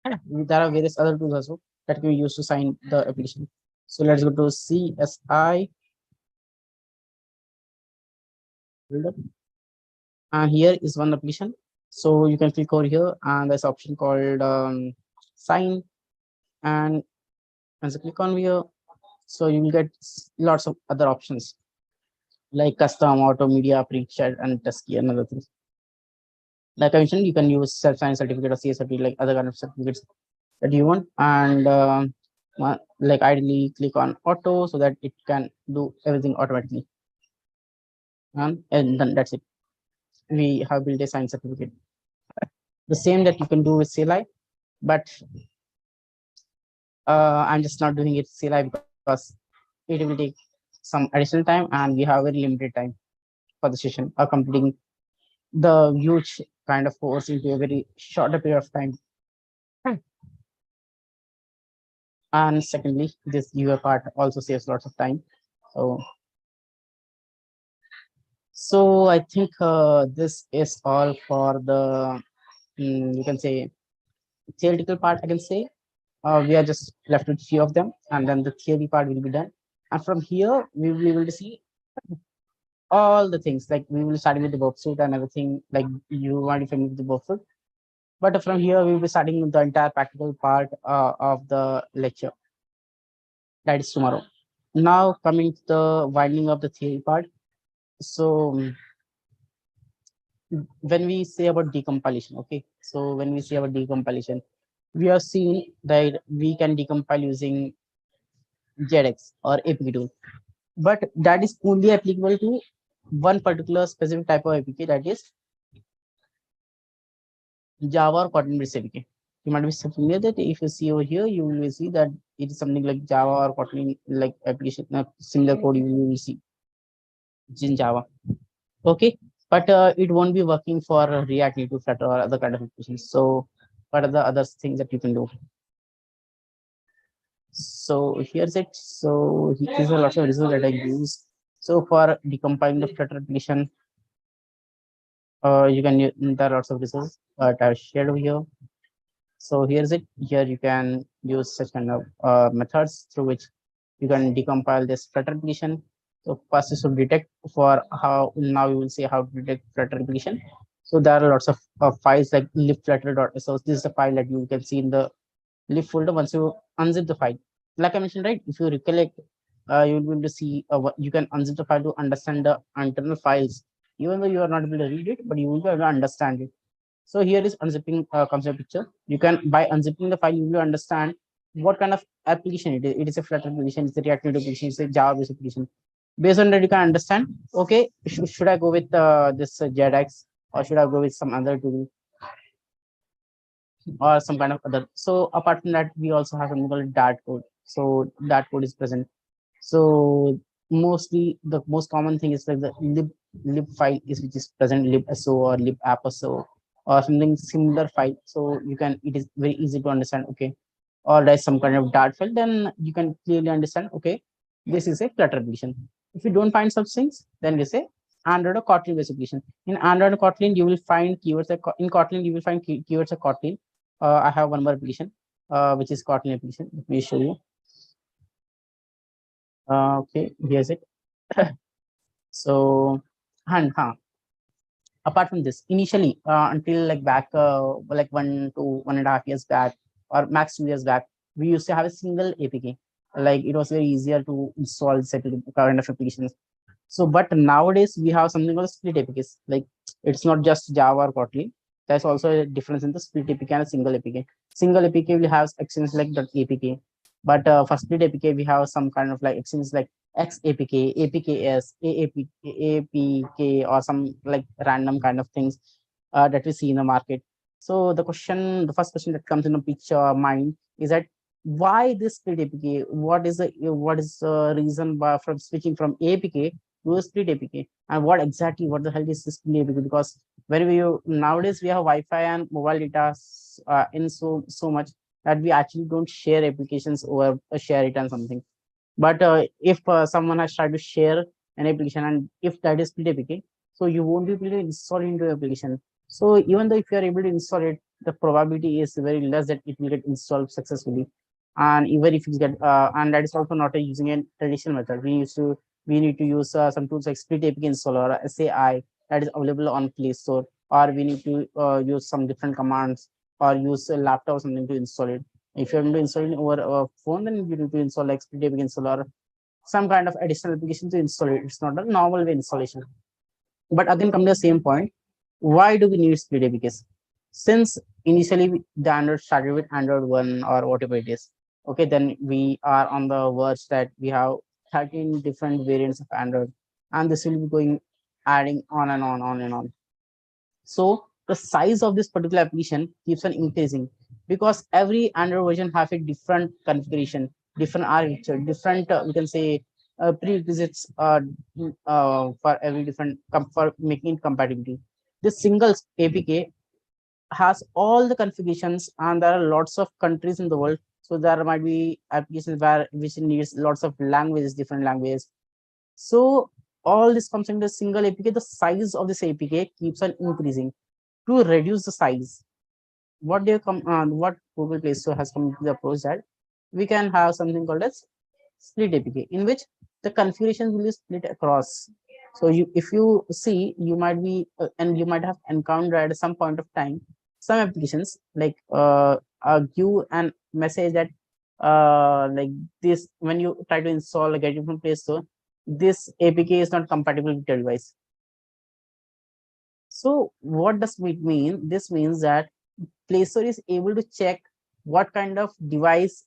there are various other tools also that can be used to sign the application. So let's go to CSI builder. And here is one application. So you can click over here and there's option called sign. And once you click on here, so you will get lots of other options like custom, auto, media, pre-chat, and test key and other things. Like I mentioned, you can use self-sign certificate or CSRT, like other kind of certificates that you want. And like ideally click on auto so that it can do everything automatically. And then that's it. We have built a sign certificate. The same that you can do with CLI, but I'm just not doing it CLI because it will take some additional time and we have very limited time for the session or completing the huge kind of course into a very shorter period of time. And secondly, this UI part also saves lots of time. So I think this is all for the you can say theoretical part. I can say we are just left with few of them, and then the theory part will be done. And from here, we will be able to see all the things. Like we will start with the worksuit and everything. Like you might be familiar with the worksuit, but from here we will be starting with the entire practical part of the lecture. That is tomorrow. Now coming to the winding of the theory part. So when we say about decompilation, okay. So when we say about decompilation, we have seen that we can decompile using JEDEX or APK tool, but that is only applicable to one particular specific type of APK, that is Java or Kotlin based APK. You might be familiar that if you see over here, you will see that it is something like Java or Kotlin like application, similar code you will see in Java. Okay, but it won't be working for React Native, Flutter, or other kind of applications. So what are the other things that you can do? So here's it. So here's a lot of results that I use. So for decompiling the Flutter application, you can there are lots of results that I've shared over here. So here's it. Here you can use such kind of methods through which you can decompile this Flutter application. So first is to detect for how now you will see how to detect Flutter application. So there are lots of files like libflutter.sos. This is a file that you can see in the lib folder once you unzip the file. Like I mentioned, right? If you recollect, you will be able to see you can unzip the file to understand the internal files even though you are not able to read it, but you will be able to understand it. So here is unzipping comes a picture. You can, by unzipping the file, you will understand what kind of application it is. It is a Flutter application, it's a React Native application, it's a Java based application. Based on that, you can understand, okay, should I go with this JEDX, or should I go with some other tool, or some kind of other. So apart from that, we also have something called dat code. So dat code is present. So mostly the most common thing is like the lib file is which is present, libso or libappso or something similar file. So you can, it is very easy to understand, okay, or there's some kind of dart file, then you can clearly understand, okay, this is a Flutter application. If you don't find such things, then you say Android or Kotlin based application. In Android and Kotlin, you will find keywords in Kotlin, you will find keywords of Kotlin. I have one more application, which is Kotlin application. Let me show you. Okay, here's it. So, and apart from this, initially, until like back, like 1 to 1.5 years back, or max 2 years back, we used to have a single APK. Like it was very easier to install set kind of applications. So, but nowadays we have something called split APKs. Like it's not just Java or Kotlin. There's also a difference in the split APK and a single APK. Single APK will have extensions like .apk, but for split APK we have some kind of like extensions like XAPK, APKs, APK, or some like random kind of things that we see in the market. So the first question that comes in the picture mind is that why this split APK? What is the reason from switching from APK to a split APK? And what the hell is this split APK? Because when we nowadays we have Wi-Fi and mobile data in so much that we actually don't share applications or share it and something. But if someone has tried to share an application, and if that is split APK, so you won't be able to install it into the application. So even though if you are able to install it, the probability is very less that it will get installed successfully. And even if you get, and that is also not using a traditional method. We need to use some tools like split APK installer or SAI that is available on Play Store, or we need to use some different commands, or use a laptop or something to install it. If you're going to install it over a phone, then you need to install like split APK installer, some kind of additional application to install it. It's not a normal way installation. But again, come to the same point. Why do we need split APKs? Since initially the Android started with Android 1 or whatever it is, okay, then we are on the verge that we have 13 different variants of Android, and this will be going adding on and on. So the size of this particular application keeps on increasing, because every Android version have a different configuration, different architecture, different we can say prerequisites for every different for making it compatibility. This single APK has all the configurations, and there are lots of countries in the world. So there might be applications where which needs lots of languages, different languages. So all this comes into a single APK. The size of this APK keeps on increasing. To reduce the size, what Google Play Store has come to the approach that we can have something called as split APK, in which the configuration will be split across. So if you see, you might be and you might have encountered at some point of time some applications like give an message that like this, when you try to install a gadget from Play Store, this APK is not compatible with your device. So what does it mean? This means that Play Store is able to check what kind of device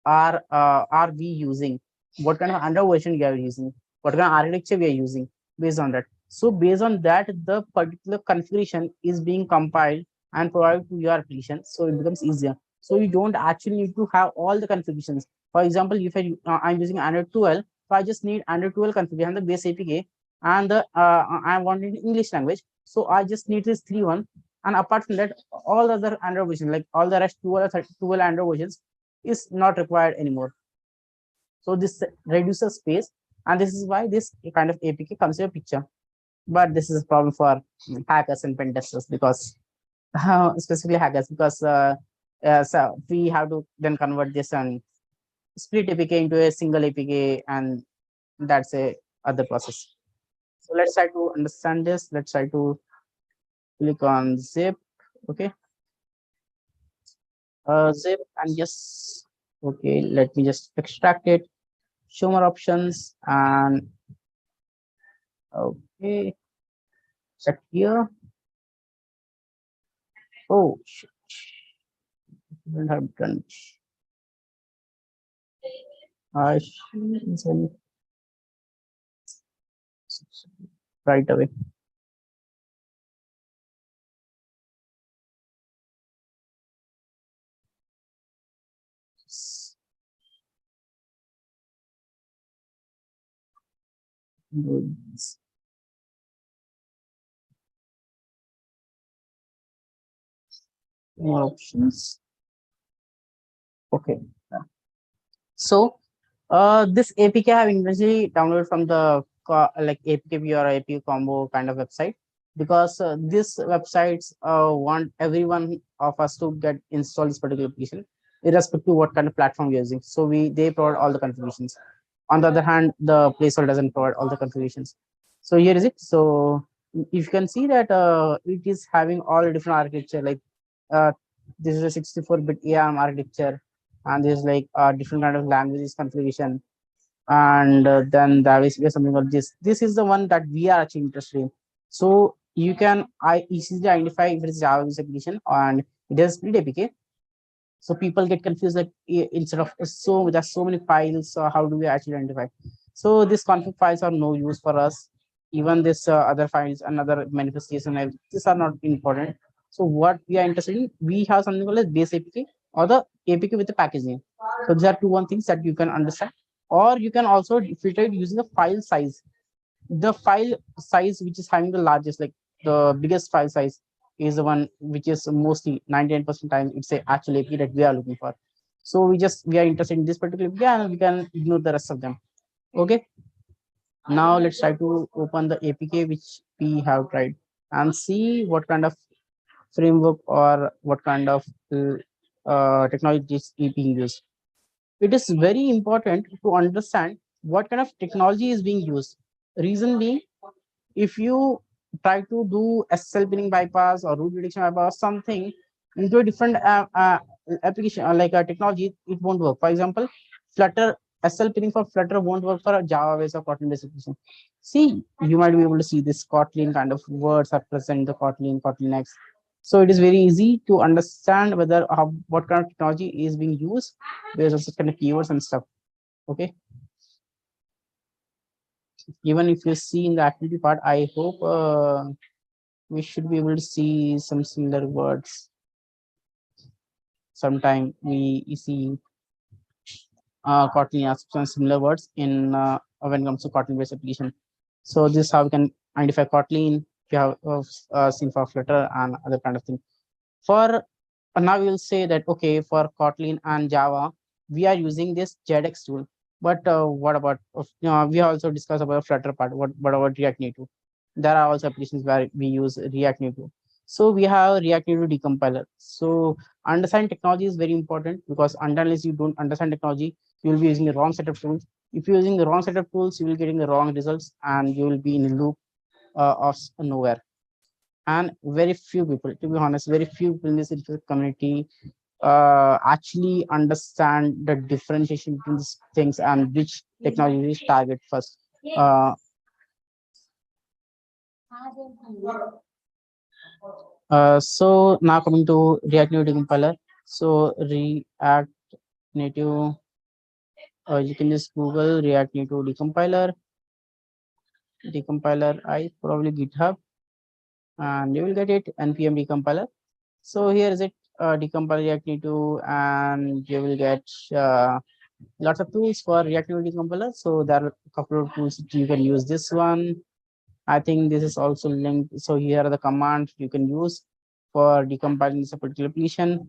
are we using, what kind of Android version we are using, what kind of architecture we are using. Based on that, so based on that, the particular configuration is being compiled and provided to your application, so it becomes easier. So you don't actually need to have all the configurations. For example, if I'm using Android 12, so I just need Android 12 configuration, the base APK, and the I want it in English language. So I just need this 3.1, and apart from that, all the other Android versions, like all the rest 12 or 12 Android versions, is not required anymore. So this reduces space, and this is why this kind of APK comes in a picture. But this is a problem for hackers and pen testers, because specifically hackers, because so we have to then convert this and split APK into a single APK, and that's a other process. So let's try to understand this. Let's try to click on zip. Okay, zip, and yes, okay, let me just extract it, show more options, and okay, check here. Oh, shit. Shouldn't have done. I should send right away. Goods. More options. Okay. So this APK I have initially downloaded from the like APK or APK combo kind of website, because this websites want everyone of us to get install this particular application irrespective what kind of platform you're using. So they provide all the configurations. On the other hand, the Play Store doesn't provide all the configurations. So here is it. So if you can see that it is having all different architecture, like uh, this is a 64-bit ARM architecture, and there's like different kind of languages configuration, and then there is something like this. This is the one that we are actually interested in. So you can easily identify if it is Java based application and it is split APK. So people get confused, like instead of so there's so many files, so how do we actually identify? So these config files are no use for us. Even this other files, another manifestation, these are not important. So what we are interested in, we have something called as base APK or the APK with the packaging. So these are two one things that you can understand, or you can also filter it using the file size. The file size which is having the largest, like the biggest file size, is the one which is mostly 99% time it's a actual API that we are looking for. So we are interested in this particular API and we can ignore the rest of them. Okay. Now let's try to open the APK which we have tried and see what kind of framework or what kind of technology is being used. It is very important to understand what kind of technology is being used. Reason being, if you try to do SSL pinning bypass or root prediction bypass, something into a different application like a technology, it won't work. For example, Flutter SSL pinning for Flutter won't work for a Java based or Kotlin based application. See, you might be able to see this Kotlin kind of words are present in the Kotlin X. So it is very easy to understand whether what kind of technology is being used based on such kind of keywords and stuff. Okay. Even if you see in the activity part, I hope we should be able to see some similar words. Sometime we see Kotlin has some similar words in when it comes to Kotlin based application. So this is how we can identify Kotlin. We have seen for Flutter and other kind of thing. For now, we will say that okay, for Kotlin and Java, we are using this JEDX tool. But what about we also discussed about the Flutter part. What about React Native? There are also applications where we use React Native. So we have React Native decompiler. So understanding technology is very important, because unless you don't understand technology, you will be using the wrong set of tools. If you're using the wrong set of tools, you will getting the wrong results and you will be in a loop of nowhere. And very few people, to be honest, very few people in this community actually understand the differentiation between these things and which technologies target first. Uh, so now coming to React Native decompiler. So React Native, you can just Google React Native decompiler. I probably GitHub, and you will get it npm decompiler. So here is it, decompile React Native, and you will get lots of tools for React Native decompiler. So there are a couple of tools that you can use. This one, I think this is also linked. So here are the commands you can use for decompiling this particular application.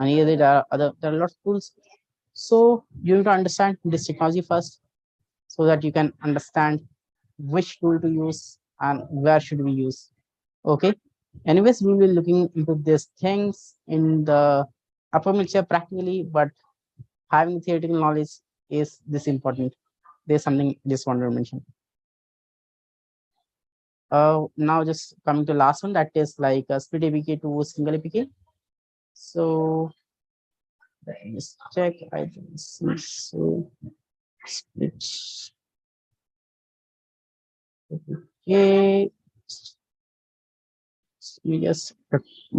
And here there are lots of tools. So you need to understand this technology first, so that you can understand which tool to use and where should we use. Okay. Anyways, we will be looking into these things in the upper lecture practically, but having theoretical knowledge is this important. There's something I just wanted to mention. Now just coming to last one, that is like a split APK to single APK. So let's check. I can see. So split. Okay. You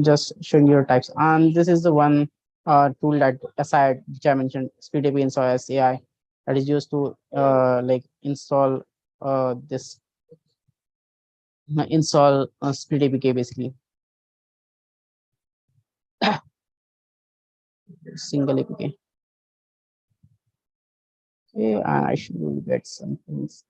just showing your types, and this is the one tool that aside which I mentioned, SpeedAPI install as AI, that is used to like install this install split APK basically single APK. Okay, and I should get some things.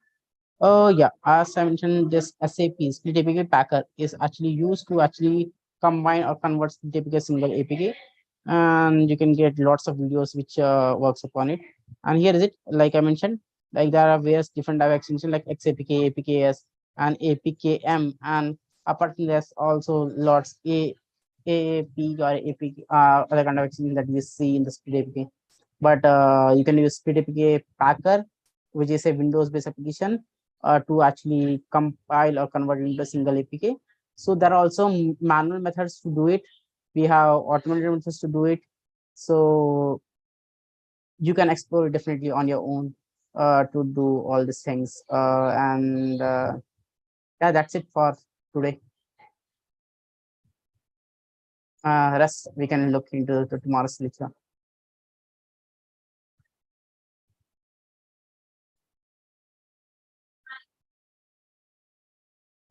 Oh yeah, as I mentioned, this SAP split APK packer is actually used to actually combine or convert split APK single APK, and you can get lots of videos which works upon it. And here is it, like I mentioned, like there are various different type of extension like XAPK, APKS, and APKM, and apart from this, also lots AAP or APK, other kind of extension that we see in the split APK. But you can use split APK packer, which is a Windows-based application to actually compile or convert it into a single APK. So there are also manual methods to do it. We have automated methods to do it. So you can explore it definitely on your own to do all these things. And yeah, that's it for today. Rest we can look into the tomorrow's lecture.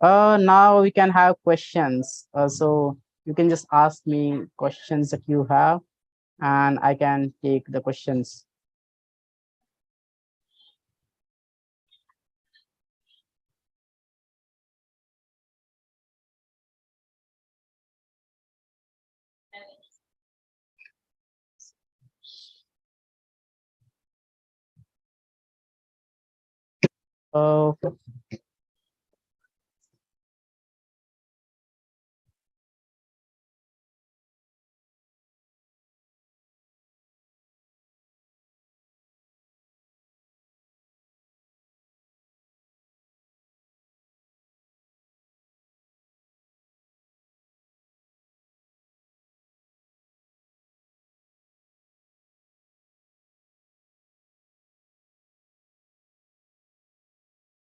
Now we can have questions. So you can just ask me questions that you have, and I can take the questions. Uh,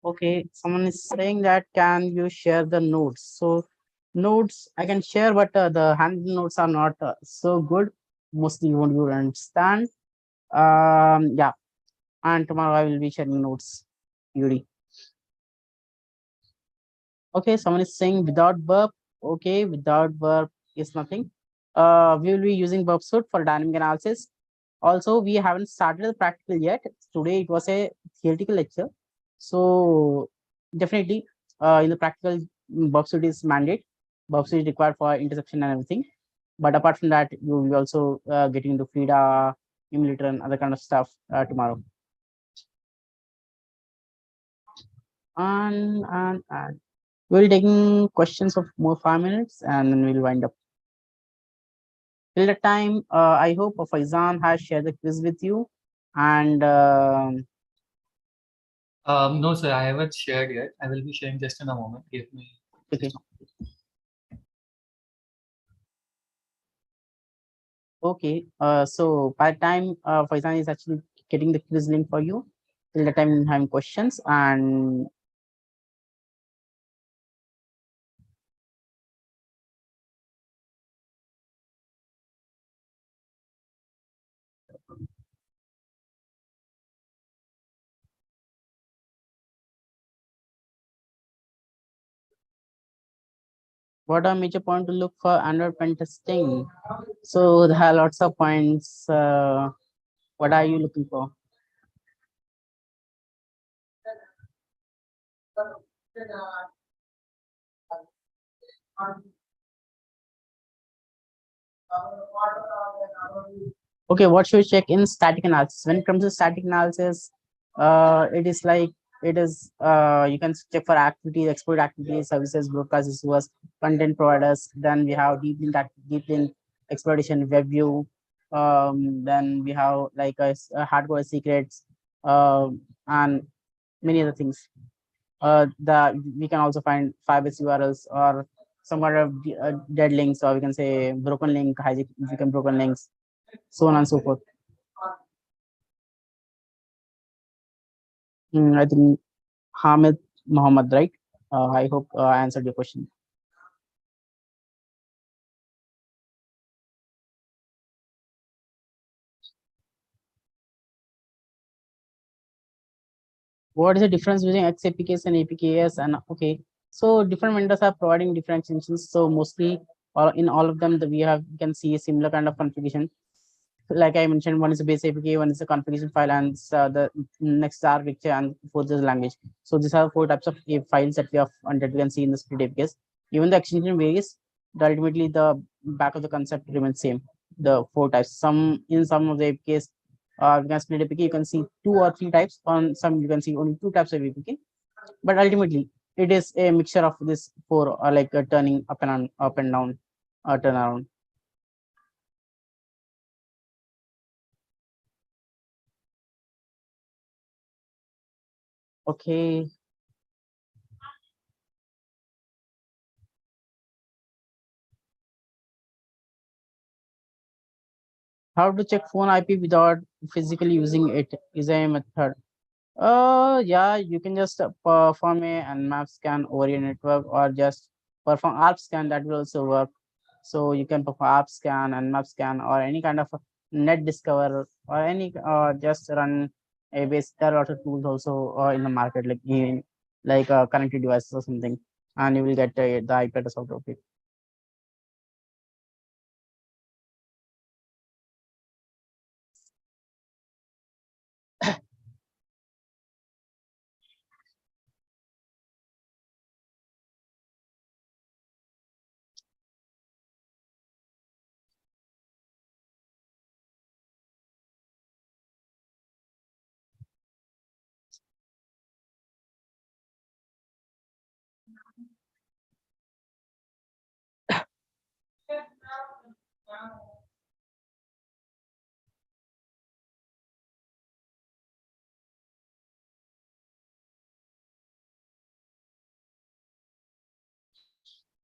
okay, someone is saying that can you share the notes? So notes I can share, but the handwritten notes are not so good. Mostly you won't understand. Yeah, and tomorrow I will be sharing notes. Yuri. Okay, someone is saying without verb. Okay, without verb is nothing. We will be using verb suit for dynamic analysis. Also, we haven't started the practical yet. Today it was a theoretical lecture. So definitely in the practical verb suit is mandate. Verb suit is required for interception and everything. But apart from that, you will be also getting into FIDA, emulator and other kind of stuff tomorrow. And we'll be taking questions of more 5 minutes and then we'll wind up. Till the time, I hope Faizan has shared the quiz with you. And No, sir, I haven't shared yet. I will be sharing just in a moment. Give me. okay, okay. So by the time Faizan is actually getting the quiz link for you, till the time you have questions. And what are major point to look for under pen testing? So there are lots of points. What are you looking for? Okay, what should we check in static analysis? When it comes to static analysis, it is like it is you can check for activity, export activities, services, broadcast receivers, content providers. Then we have deep link exploitation, web view. Then we have like hardware secrets, and many other things. The we can also find firebase URLs or some kind of dead links, or we can say broken link, hijack, we can broken links, so on and so forth. I think Hamid Mohammed, right? I hope I answered your question. what is the difference between XAPKs and APKs? And okay, so different vendors are providing different extensions. So mostly, or in all of them, we can see a similar kind of configuration. Like I mentioned, one is a base APK, one is a configuration file, and the next are picture, and fourth is language. So these are four types of files that we have and that we can see in the split APKs. Even the extension varies, but ultimately the back of the concept remains same. The four types. Some of the APKs, we can split APK. You can see two or three types. On some, you can see only two types of APK. But ultimately, it is a mixture of this four, like turning up and down, turnaround. Okay, how to check phone IP without physically using it is a method. Yeah, you can just perform a nmap scan over your network, or just perform ARP scan. That will also work. So you can perform ARP scan, nmap scan, or any kind of net discover, or any just run a base. There are lots of tools also in the market, like connected devices or something, and you will get the IP address out of it.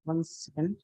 One second.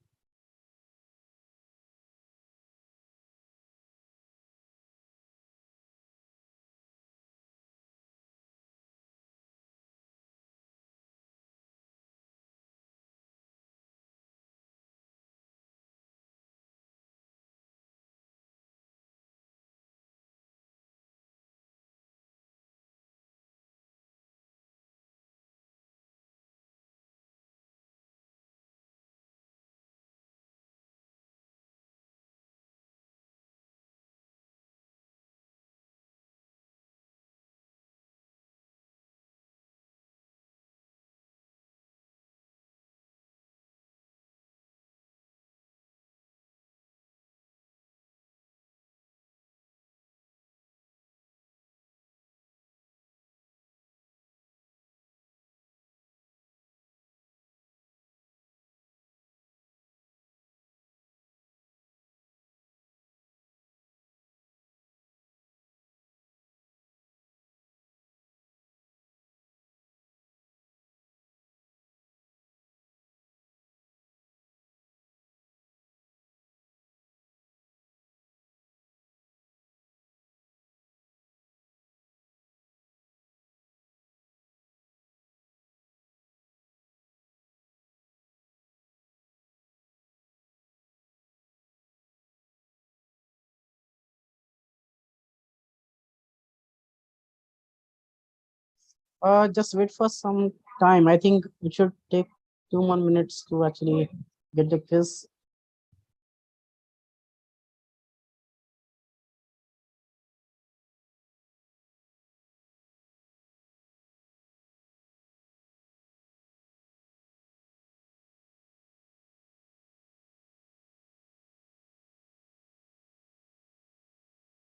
Just wait for some time. I think it should take 2 more minutes to actually get the quiz.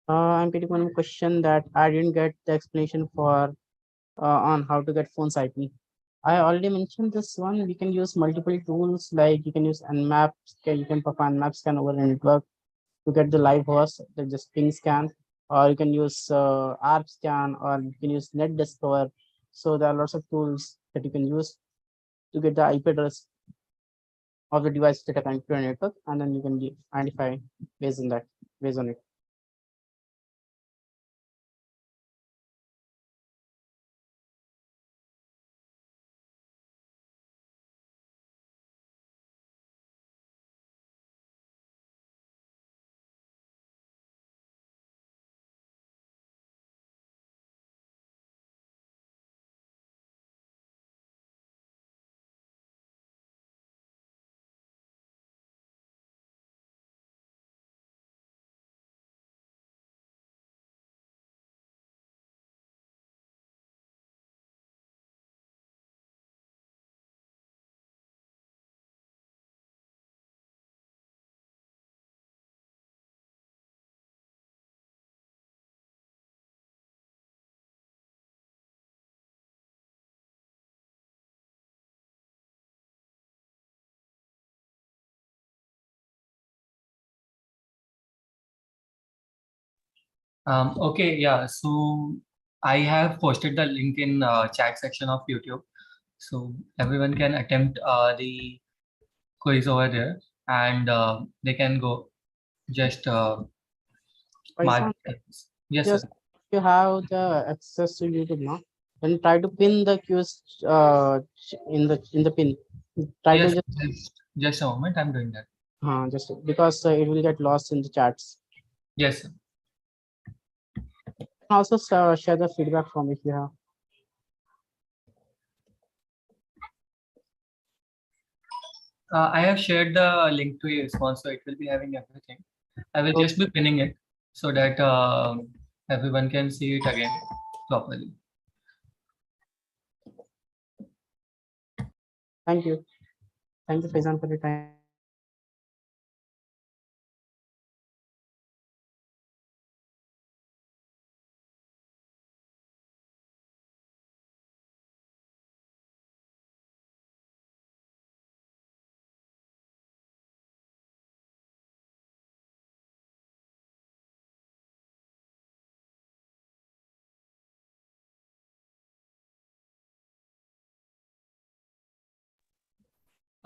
I'm getting one question that I didn't get the explanation for on how to get phones IP. I already mentioned this one. We can use multiple tools, like you can use Nmap, you can perform Nmap scan over a network to get the live host, like just ping scan, or you can use ARP scan, or you can use net discover. So there are lots of tools that you can use to get the IP address of the device that are connected to a network, and then you can identify based on that, based on it. Okay, yeah. So I have posted the link in chat section of YouTube, so everyone can attempt the quiz over there, and they can go just mark. Faizan, Yes, sir. just you have the access to YouTube now, then try to pin the cues in the pin. Try to Yes, just just a moment. I'm doing that. just because it will get lost in the chats. Yes, sir. Also share the feedback form if you have. I have shared the link to your response, so it will be having everything. I will just be pinning it so that everyone can see it again properly. Thank you. Thank you, Faizan, for your time.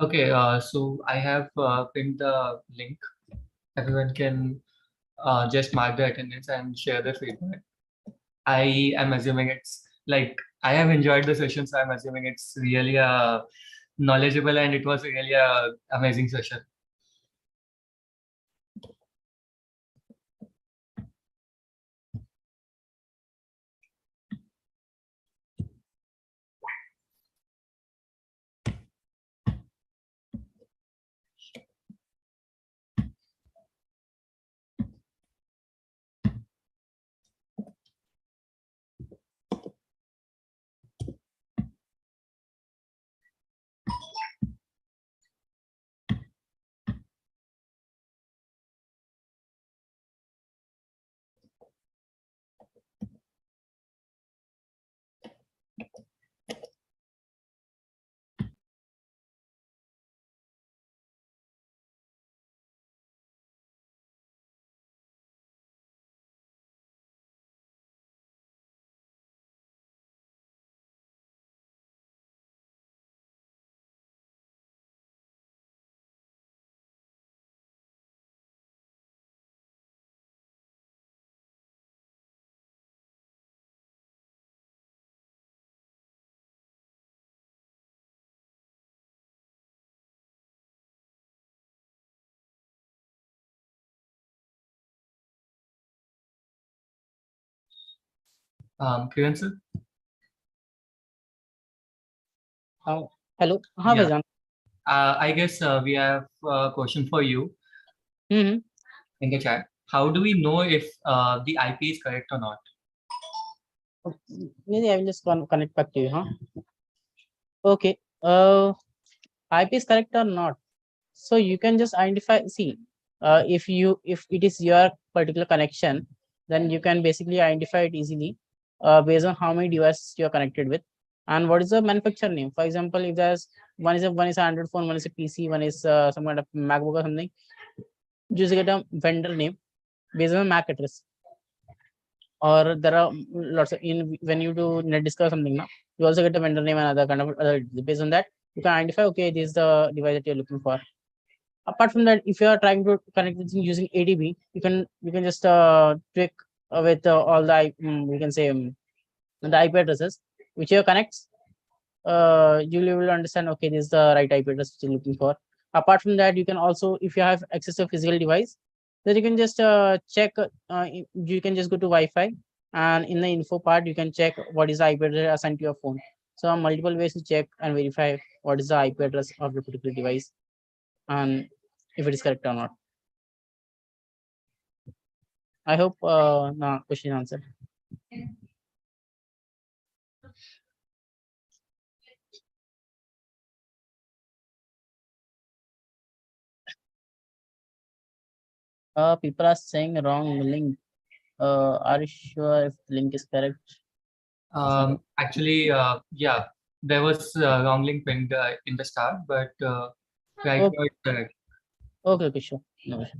Okay, so I have pinned the link. Everyone can just mark the attendance and share the feedback. I am assuming it's like I have enjoyed the session, so I'm assuming it's really knowledgeable and it was really a amazing session. Kiran sir? Hello, हाँ Yeah. Faizan. I guess we have a question for you Mm-hmm. in the chat. How do we know if the IP is correct or not? Maybe I will just connect back to you, huh? Okay. IP is correct or not? So you can just identify. See, if it is your particular connection, then you can basically identify it easily based on how many devices you are connected with and what is the manufacturer name. For example, if there's one is a Android phone, one is a PC, one is some kind of MacBook or something, just get a vendor name based on MAC address. Or there are lots of in when you do net discover something now, you also get a vendor name and other kind of other based on that you can identify okay this is the device that you're looking for. Apart from that, if you are trying to connect this thing using ADB, you can just tweak with all the we can say the IP addresses which you connects. You will understand okay this is the right IP address which you're looking for. Apart from that, you can also if you have access to physical device, then you can just check. You can just go to Wi-Fi and in the info part you can check what is the IP address assigned to your phone. So multiple ways to check and verify what is the IP address of the particular device and if it is correct or not. I hope the question answered. People are saying wrong link. Are you sure if the link is correct? Actually, yeah, there was wrong link pinned in the start, but right Oh, now it's correct. okay, okay, sure. No issue.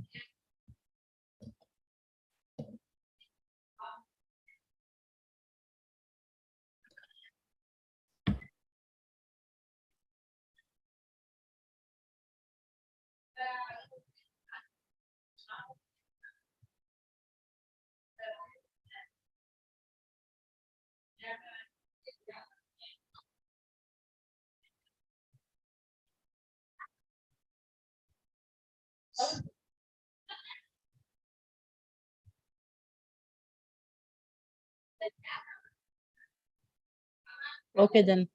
Okay, then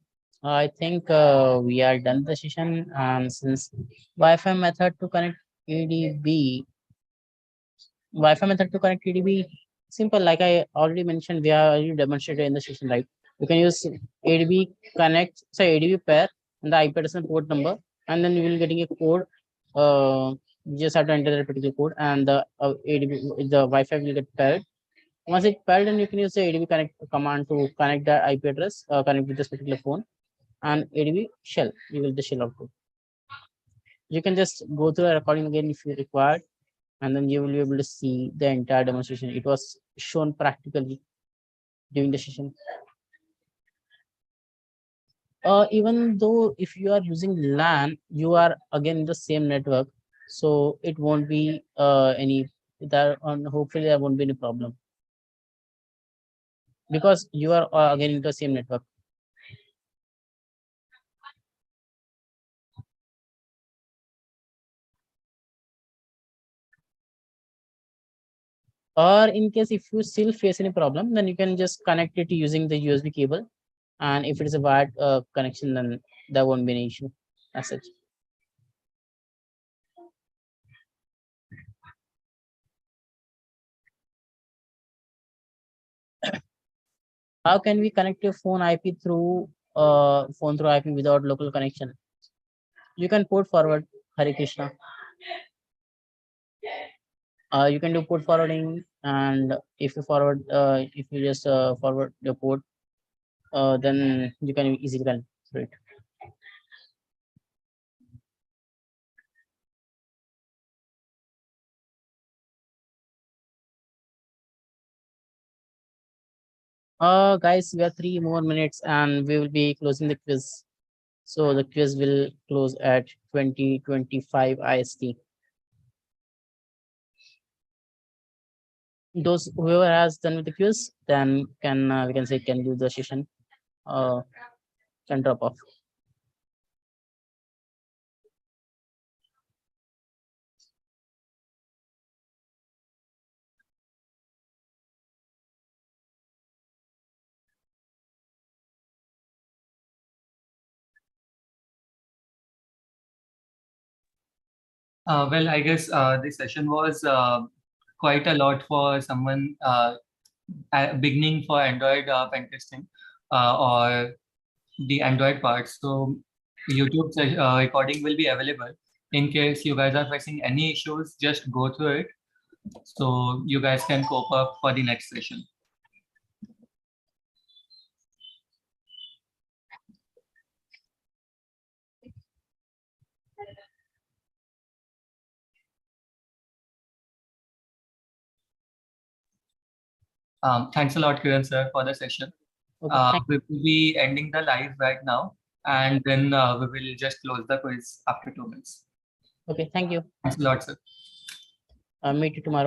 I think we are done the session. And since Wi-Fi method to connect ADB, Wi-Fi method to connect ADB, simple. Like I already mentioned, we are already demonstrated in the session, right? You can use ADB connect, say ADB pair and the IP address and port number, and then you will getting a code. You just have to enter that particular code, and the ADB, the Wi-Fi will get paired. Once it paired, then you can use the ADB connect command to connect the IP address, connect with this particular phone, and ADB shell. You will the shell output. You can just go through the recording again if you require, and then you will be able to see the entire demonstration. It was shown practically during the session. Even though if you are using LAN, you are again in the same network, so it won't be any there. On hopefully there won't be any problem because you are again in the same network. Or in case if you still face any problem, then you can just connect it using the USB cable. And if it is a wired connection, then there won't be any issue as such. How can we connect your phone IP through phone through IP without local connection? You can port forward. Hare Krishna. You can do port forwarding, and if you forward, if you just forward your port, then you can easily connect through it. Guys, we have 3 more minutes, and we will be closing the quiz. So the quiz will close at 20:25 IST. Those whoever has done with the quiz, then can we can say can do the session. Can drop off. Well, I guess this session was quite a lot for someone beginning for Android pen testing or the Android part. So YouTube recording will be available. In case you guys are facing any issues, just go through it so you guys can cope up for the next session. Thanks a lot, Kiran sir, for the session. Okay, We will be ending the live right now, and then we will just close the quiz after 2 minutes. okay, thank you. Thanks a lot, sir. Meet you tomorrow.